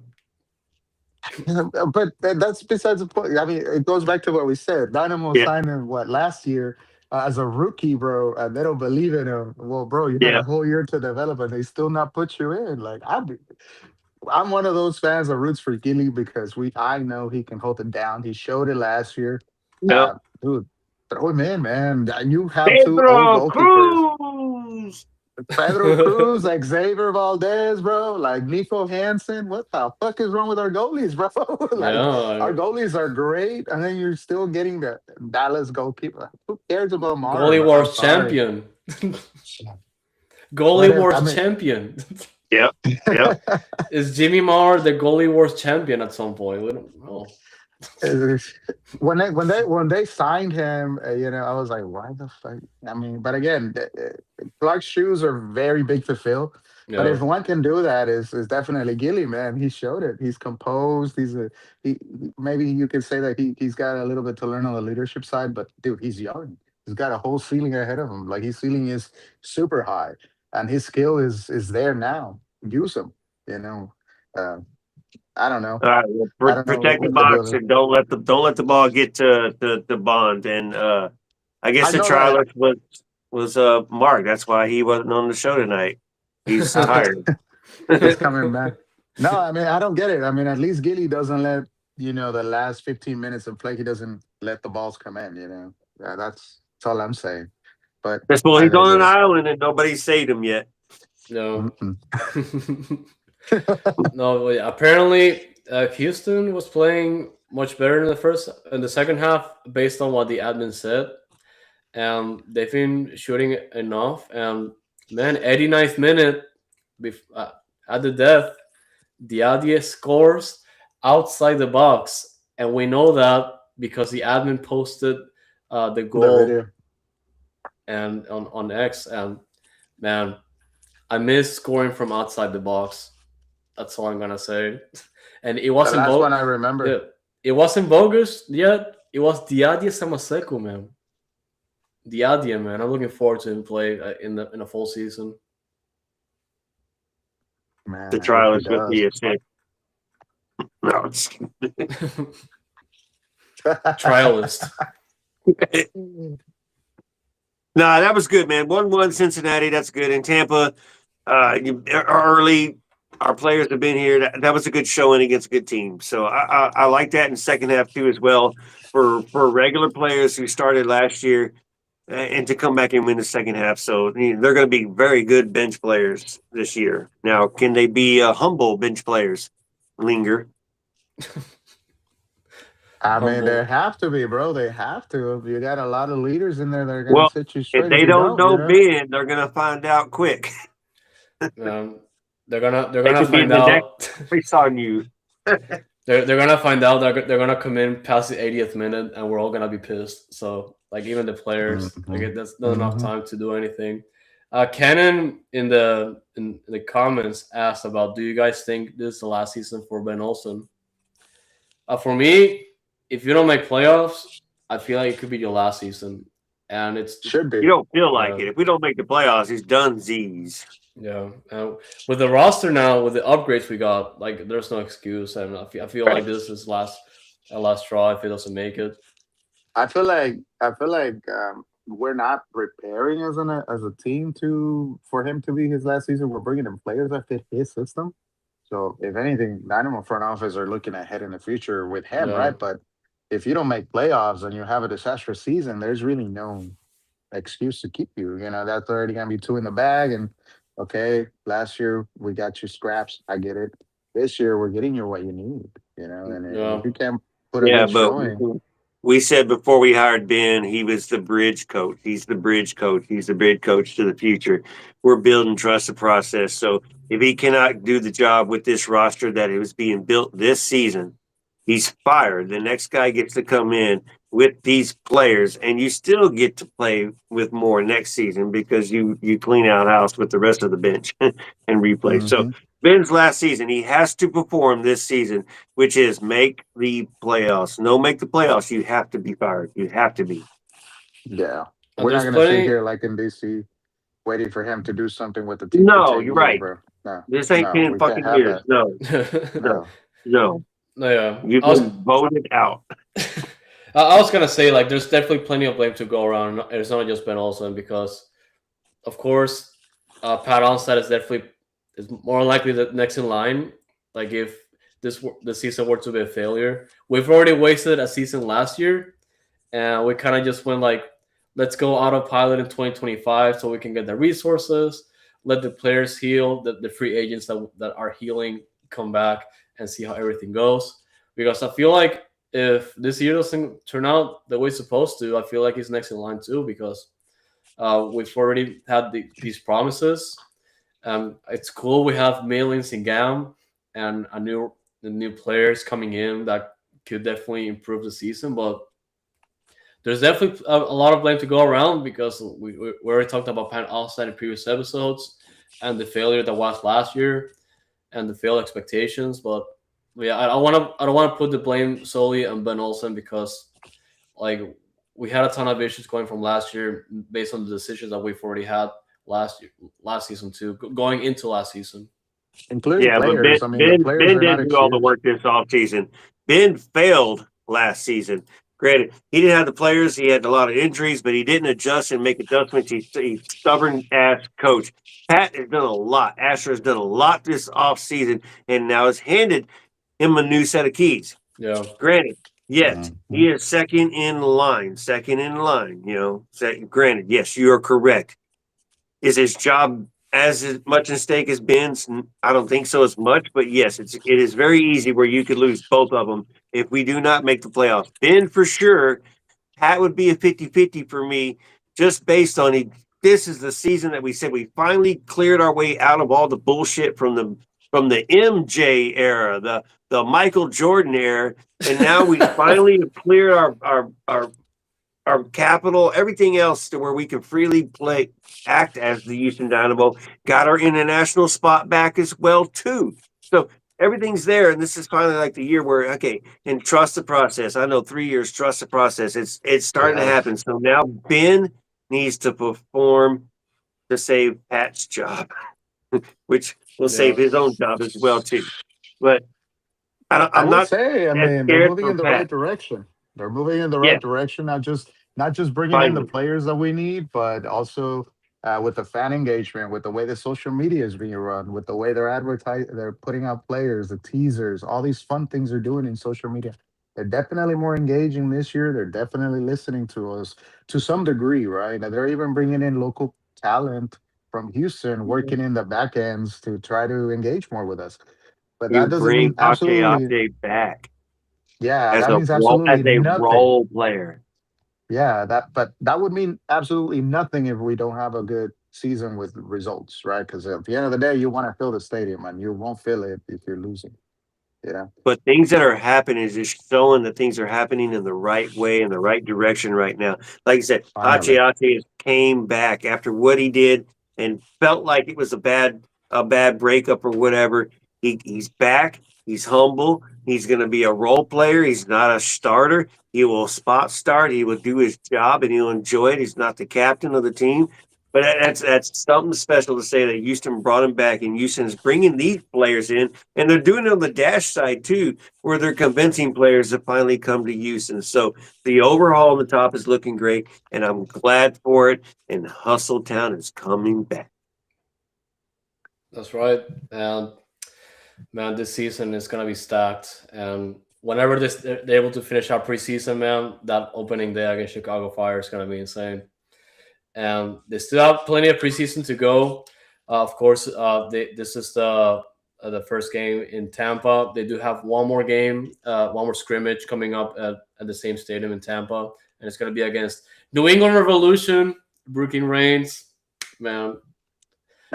But that's besides the point. I mean, it goes back to what we said. Dynamo Yeah, signed him what last year as a rookie, bro, and they don't believe in him. Well, bro, you had yeah. a whole year to develop, and they still not put you in. Like I'm one of those fans that roots for Gilly because I know he can hold it down. He showed it last year. Yeah. Uh, Dude, throw him in, man. You have two old Pedro goalkeepers. Cruz. Pedro Cruz, like Xavier Valdez, bro, like Nico Hansen. What the fuck is wrong with our goalies, bro? Like Yeah, our goalies are great, and then you're still getting the Dallas goalkeeper. Who cares about Mara, goalie bro? I'm wars sorry. champion. Goalie Whatever. I wars mean, champion. Yep, yep. Is Jimmy Marr the goalie wars champion at some point? We don't know. when they signed him, I was like, why the fuck? I mean, but again, Clark's shoes are very big to fill. But Yeah. if one can do that, is definitely Gilly, man. He showed it. He's composed. Maybe you could say that he's got a little bit to learn on the leadership side. But dude, he's young. He's got a whole ceiling ahead of him. Like his ceiling is super high, and his skill is there now. Use him. You know. Uh, I don't know. All right, well, I don't know protect the what to box do. and don't let the ball get to Bond. And I guess I the know that trialist was Mark. That's why he wasn't on the show tonight. He's tired. he's coming back. No, I mean I don't get it. I mean at least Gilly doesn't let the last 15 minutes of play. He doesn't let the balls come in. That's all I'm saying. But That's well, as he's I on an just island and nobody's saved him yet. No. mm-mm. No. Yeah, apparently, Houston was playing much better in the second half, based on what the admin said. They've been shooting enough. And man, 89th minute, at the death, Diadie scores outside the box, and we know that because the admin posted the The goal video. and on X. And man, I miss scoring from outside the box. That's all I'm gonna say. And it The wasn't last one I remember. yeah, it wasn't bogus yet. It was Diadie Samaseko, man. Diadie, man. I'm looking forward to him play in a full season. Man, The I hope he trialist with does. the assist. No, just Trialist. Nah, that was good, man. 1-1 Cincinnati. That's good. In Tampa, early, our players have been here. That was a good showing against a good team. So I like that in second half too as well for regular players who started last year and to come back and win the second half. So they're going to be very good bench players this year. Now, can they be humble bench players? Linger. I mean, they Humble. have to be, bro. They have to. You got a lot of leaders in there that are gonna Well, sit you if straight if they you don't don't. know Ben, they're going to find out quick. Um, they're They gonna could be find the next out. race on you. They're gonna find out that they're gonna come in past the 80th minute, and we're all gonna be pissed. So like even the players, Mhm. that's not enough Mhm. time to do anything. Cannon in the comments asked about, do you guys think this is the last season for Ben Olsen? For me, if you don't make playoffs, I feel like it could be your last season, and Should be. You don't feel like yeah. it. If we don't make the playoffs, he's done Z's. Yeah, with the roster now, with the upgrades we got, like there's no excuse, and I feel like this is last straw if it doesn't make it. I feel like we're not preparing as a team to for him to be his last season. We're bringing in players that fit his system. So if anything, Dynamo front office are looking ahead in the future with him, Yeah, right? But if you don't make playoffs and you have a disastrous season, there's really no excuse to keep you. That's already gonna be two in the bag. And okay, last year we got you scraps. I get it. This year we're getting you what you need. And if yeah, you can't put a Yeah, good but showing, We said before we hired Ben, he was the bridge coach. He's the bridge coach. He's the bridge coach to the future. We're building trust the process. So if he cannot do the job with this roster that it was being built this season, he's fired. The next guy gets to come in with these players, and you still get to play with more next season because you clean out house with the rest of the bench and replay. So Hmm. Ben's last season, he has to perform this season, which is make the playoffs. No, make the playoffs. You have to be fired. You have to be. Yeah, And we're not there's gonna sit plenty. here like in DC waiting for him to do something with the team for No, you're 10 years, right. bro. No, This ain't no, 10 we can't fucking have years. that. No, no, No. no. No, yeah, You've been voted out. I was gonna say like there's definitely plenty of blame to go around. It's not just Ben Olsen because, of course, Pat Onstad is definitely is more likely the next in line. Like if the season were to be a failure, we've already wasted a season last year, and we kind of just went like, let's go autopilot in 2025 so we can get the resources, let the players heal, the free agents that are healing come back and see how everything goes. Because I feel like if this year doesn't turn out the way it's supposed to, I feel like he's next in line too because we've already had these promises. It's cool we have Malin Singam and the new players coming in that could definitely improve the season, but there's definitely a lot of blame to go around because we already talked about Pan outside in previous episodes and the failure that was last year and the failed expectations. But yeah, I don't want to put the blame solely on Ben Olsen because like we had a ton of issues going from last year based on the decisions that we've already had last season too, going into last season. Including Yeah, but Ben players. I mean, the Ben players Ben are not didn't do all the excused. work this offseason. Ben failed last season. Granted, he didn't have the players. He had a lot of injuries, but he didn't adjust and make adjustments. He's stubborn ass coach. Pat has done a lot. Asher has done a lot this offseason, and now has handed him a new set of keys. Yeah, Granted, yes, he Mhm. is second in line. Second in line. Granted, yes, you are correct. Is his job as much at stake as Ben's? I don't think so as much, but yes, it is very easy where you could lose both of them if we do not make the playoffs. Ben for sure. Pat would be a 50-50 for me, just based on it. This is the season that we said we finally cleared our way out of all the bullshit from the MJ era, the Michael Jordan era, and now we finally have cleared our capital, everything else to where we can freely play, act as the Houston Dynamo. Got our international spot back as well too. So everything's there, and this is finally like the year where okay, and trust the process. I know 3 years, trust the process. It's starting to Yes. happen. So now Ben needs to perform to save Pat's job, which will yeah, save his own job as well too. But I I'm would not say, I as mean, they're scared moving for in the right Pat. direction. They're moving in the Yeah, right direction. Not just bringing in the finally. players that we need, but also with the fan engagement, with the way the social media is being run, with the way they're putting out players, the teasers, all these fun things they're doing in social media. They're definitely more engaging this year. They're definitely listening to us to some degree, right? And they're even bringing in local talent from Houston, working in the back ends to try to engage more with us. But that You doesn't mean bring absolutely, Ate back yeah, as that a means role as absolutely a nothing. role player. Yeah, but that would mean absolutely nothing if we don't have a good season with results, right? Because at the end of the day, you want to fill the stadium, and you won't fill it if you're losing. Yeah, But things that are happening is just showing that things are happening in the right way, in the right direction right now. Like I said, finally. Ate came back after what he did and felt like it was a bad breakup or whatever. He's back. He's humble. He's going to be a role player. He's not a starter. He will spot start. He will do his job and he'll enjoy it. He's not the captain of the team. But that's something special to say that Houston brought him back, and Houston's bringing these players in, and they're doing it on the dash side too, where they're convincing players to finally come to Houston. So the overhaul on the top is looking great, and I'm glad for it. And Hustle Town is coming back. that's right. And man, this season is gonna be stacked. And whenever they're able to finish our preseason, man, that opening day against Chicago Fire is gonna be insane. And they still have plenty of preseason to go. Of course, this is the the first game in Tampa. They do have one more game, one more scrimmage coming up at the same stadium in Tampa, and it's going to be against New England Revolution, Brooklyn Reigns. Man,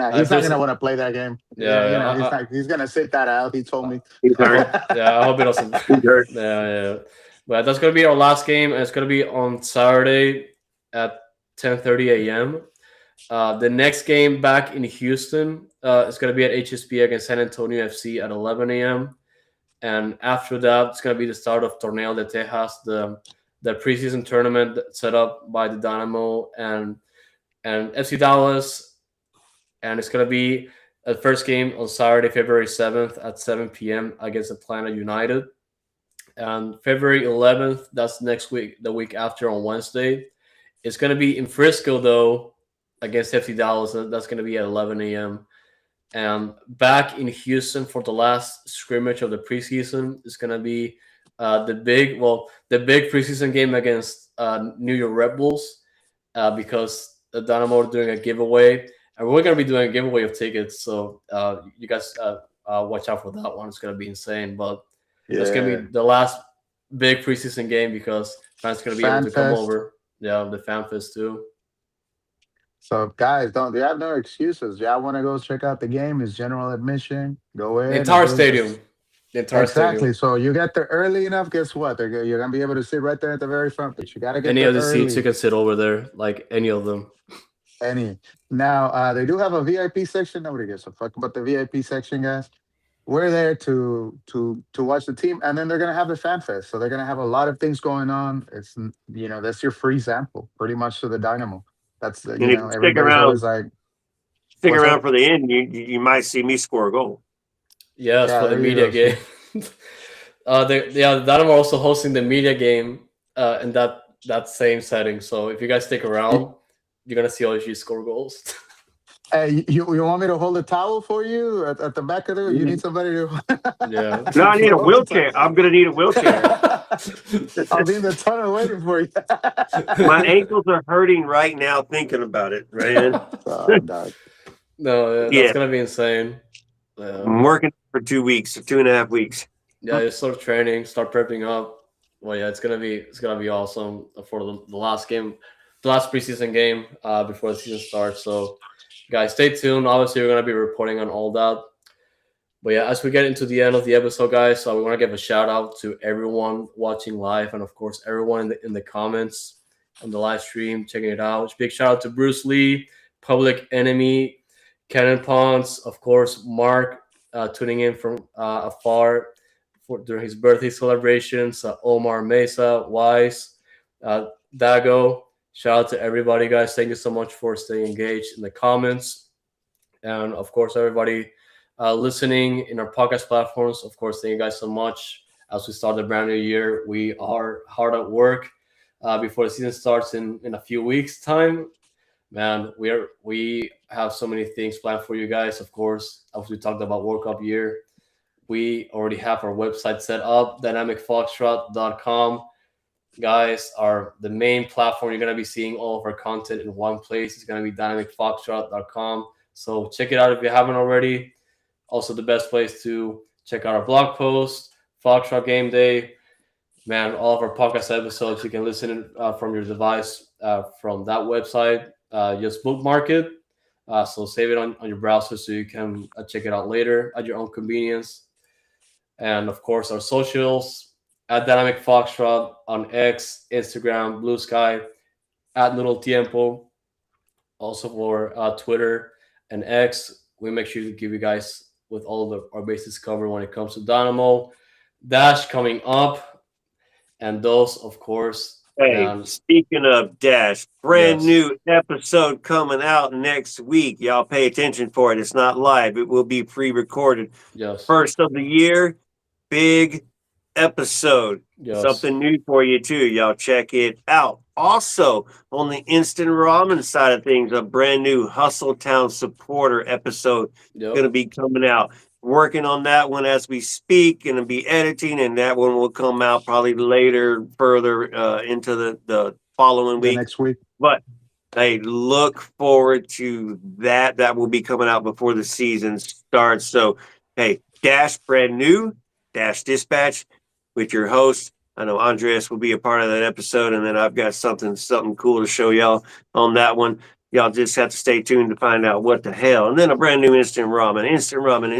Nah, he's not there's gonna want to play that game. yeah, You yeah, know, he's not. He's gonna sit that out. He told me. He's I hurt. hope, yeah, I hope it doesn't. He's hurt. Yeah. But that's gonna be our last game, and it's gonna be on Saturday at 10:30 a.m. The next game back in Houston is gonna be at HSP against San Antonio FC at 11 a.m. And after that, it's gonna be the start of Torneo de Tejas, the preseason tournament set up by the Dynamo and FC Dallas, and it's gonna be the first game on Saturday, February 7th at 7 p.m. against Atlanta United. And February 11th, that's next week, the week after on Wednesday. It's going to be in Frisco, though, against FC Dallas. That's going to be at 11 a.m. And back in Houston for the last scrimmage of the preseason is going to be the big preseason game against New York Red Bulls because the Dynamo are doing a giveaway. And we're going to be doing a giveaway of tickets. So you guys watch out for that one. It's going to be insane. But it's going to be the last big preseason game because fans are going to be able to come over. Yeah, the Fan Fest too. So guys, you have no excuses. Y'all want to go check out the game? It's general admission. Go in. The entire stadium. Exactly. So you get there early enough. Guess what? You're gonna be able to sit right there at the very front. But you gotta get any there of the early. seats you can sit over there, like any of them. Any. Now they do have a VIP section. Nobody gives a fuck about the VIP section, guys. We're there to watch the team, and then they're gonna have the Fan Fest. So they're gonna have a lot of things going on. It's that's your free sample, pretty much to the Dynamo. That's the Stick around. always like Stick around for the end. You might see me score a goal. Yes, for the media game. The Dynamo are also hosting the media game in that same setting. So if you guys stick around, you're gonna see OG score goals. Hey, you want me to hold a towel for you at the back of the? You need somebody to. Yeah. No, I need a wheelchair. I'm gonna need a wheelchair. I'll be in the tunnel waiting for you. My ankles are hurting right now thinking about it, man. No, that's gonna be insane. I'm working for 2 weeks, 2.5 weeks. Yeah, you start training, start prepping up. Well, yeah, it's gonna be awesome for the last game, the last preseason game before the season starts. So, guys, stay tuned. Obviously, we're gonna be reporting on all that. But yeah, as we get into the end of the episode, guys, so we want to give a shout out to everyone watching live, and of course, everyone in the comments on the live stream checking it out. Big shout out to Bruce Lee, Public Enemy, Cannon Ponce, of course, Mark tuning in from afar during his birthday celebrations. Omar Mesa, Wise, Dago. Shout out to everybody, guys. Thank you so much for staying engaged in the comments, and of course, everybody listening in our podcast platforms. Of course, thank you guys so much. As we start the brand new year, we are hard at work before the season starts in a few weeks' time. Man, we have so many things planned for you guys. Of course, as we talked about World Cup year, we already have our website set up, dynamicfoxtrot.com. Guys, are the main platform. You're going to be seeing all of our content in one place. It's going to be dynamicfoxtrot.com. So check it out if you haven't already. Also, the best place to check out our blog post, Foxtrot Game Day. Man, all of our podcast episodes, you can listen from your device from that website. Just bookmark it. So save it on your browser so you can check it out later at your own convenience. And, of course, our socials, at Dynamic Foxtrot on X, Instagram, Blue Sky, at Noodle Tiempo. Also for Twitter and X. We make sure to give you guys with all of our bases covered when it comes to Dynamo. Dash coming up. And those, of course. Hey, speaking of Dash, brand new episode coming out next week. Y'all pay attention for it. It's not live. It will be pre-recorded. Yes. First of the year, big episode. Yes. Something new for you, too. Y'all check it out. Also, on the instant ramen side of things, a brand new Hustle Town supporter episode going to be coming out. Working on that one as we speak, and be editing, and that one will come out probably later, further into the following week. Next week. But hey, look forward to that. That will be coming out before the season starts. So hey, dash brand new dash dispatch with your host. I know Andreas will be a part of that episode, and then I've got something cool to show y'all on that one. Y'all just have to stay tuned to find out what the hell. And then a brand new instant ramen. And instant ramen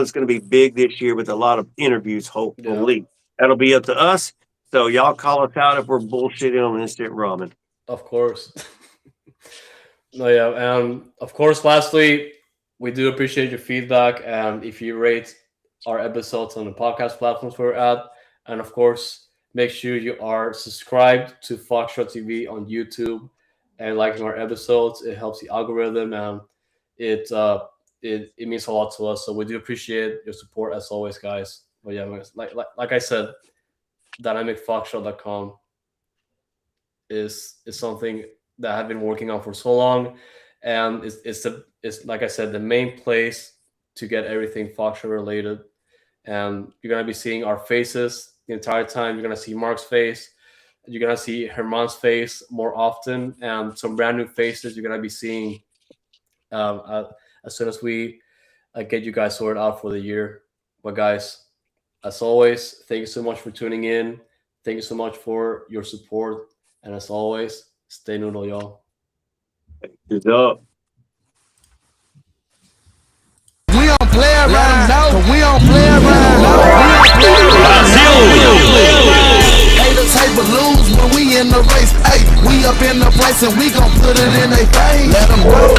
is going to be big this year with a lot of interviews, hopefully. Yeah. That'll be up to us. So y'all call us out if we're bullshitting on instant ramen. Of course. No, yeah, and of course, lastly, we do appreciate your feedback, and if you rate our episodes on the podcast platforms we're at, and of course, make sure you are subscribed to Foxtrot TV on YouTube and liking our episodes. It helps the algorithm, and it means a lot to us. So we do appreciate your support as always, guys. But yeah, like I said, dynamicfoxtrot.com is something that I've been working on for so long, and it's like I said, the main place to get everything Foxtrot related. And you're gonna be seeing our faces the entire time. You're gonna see Mark's face, you're gonna see Herman's face more often, and some brand new faces you're gonna be seeing as soon as we get you guys sorted out for the year. But guys, as always, thank you so much for tuning in. Thank you so much for your support. And as always, stay noodle, y'all. Good up. We don't play around, no. We don't play around, no. We don't play around. Haters hate but lose when we in the race. Hey, we up in the place and we gon' put it in their face. Let them go.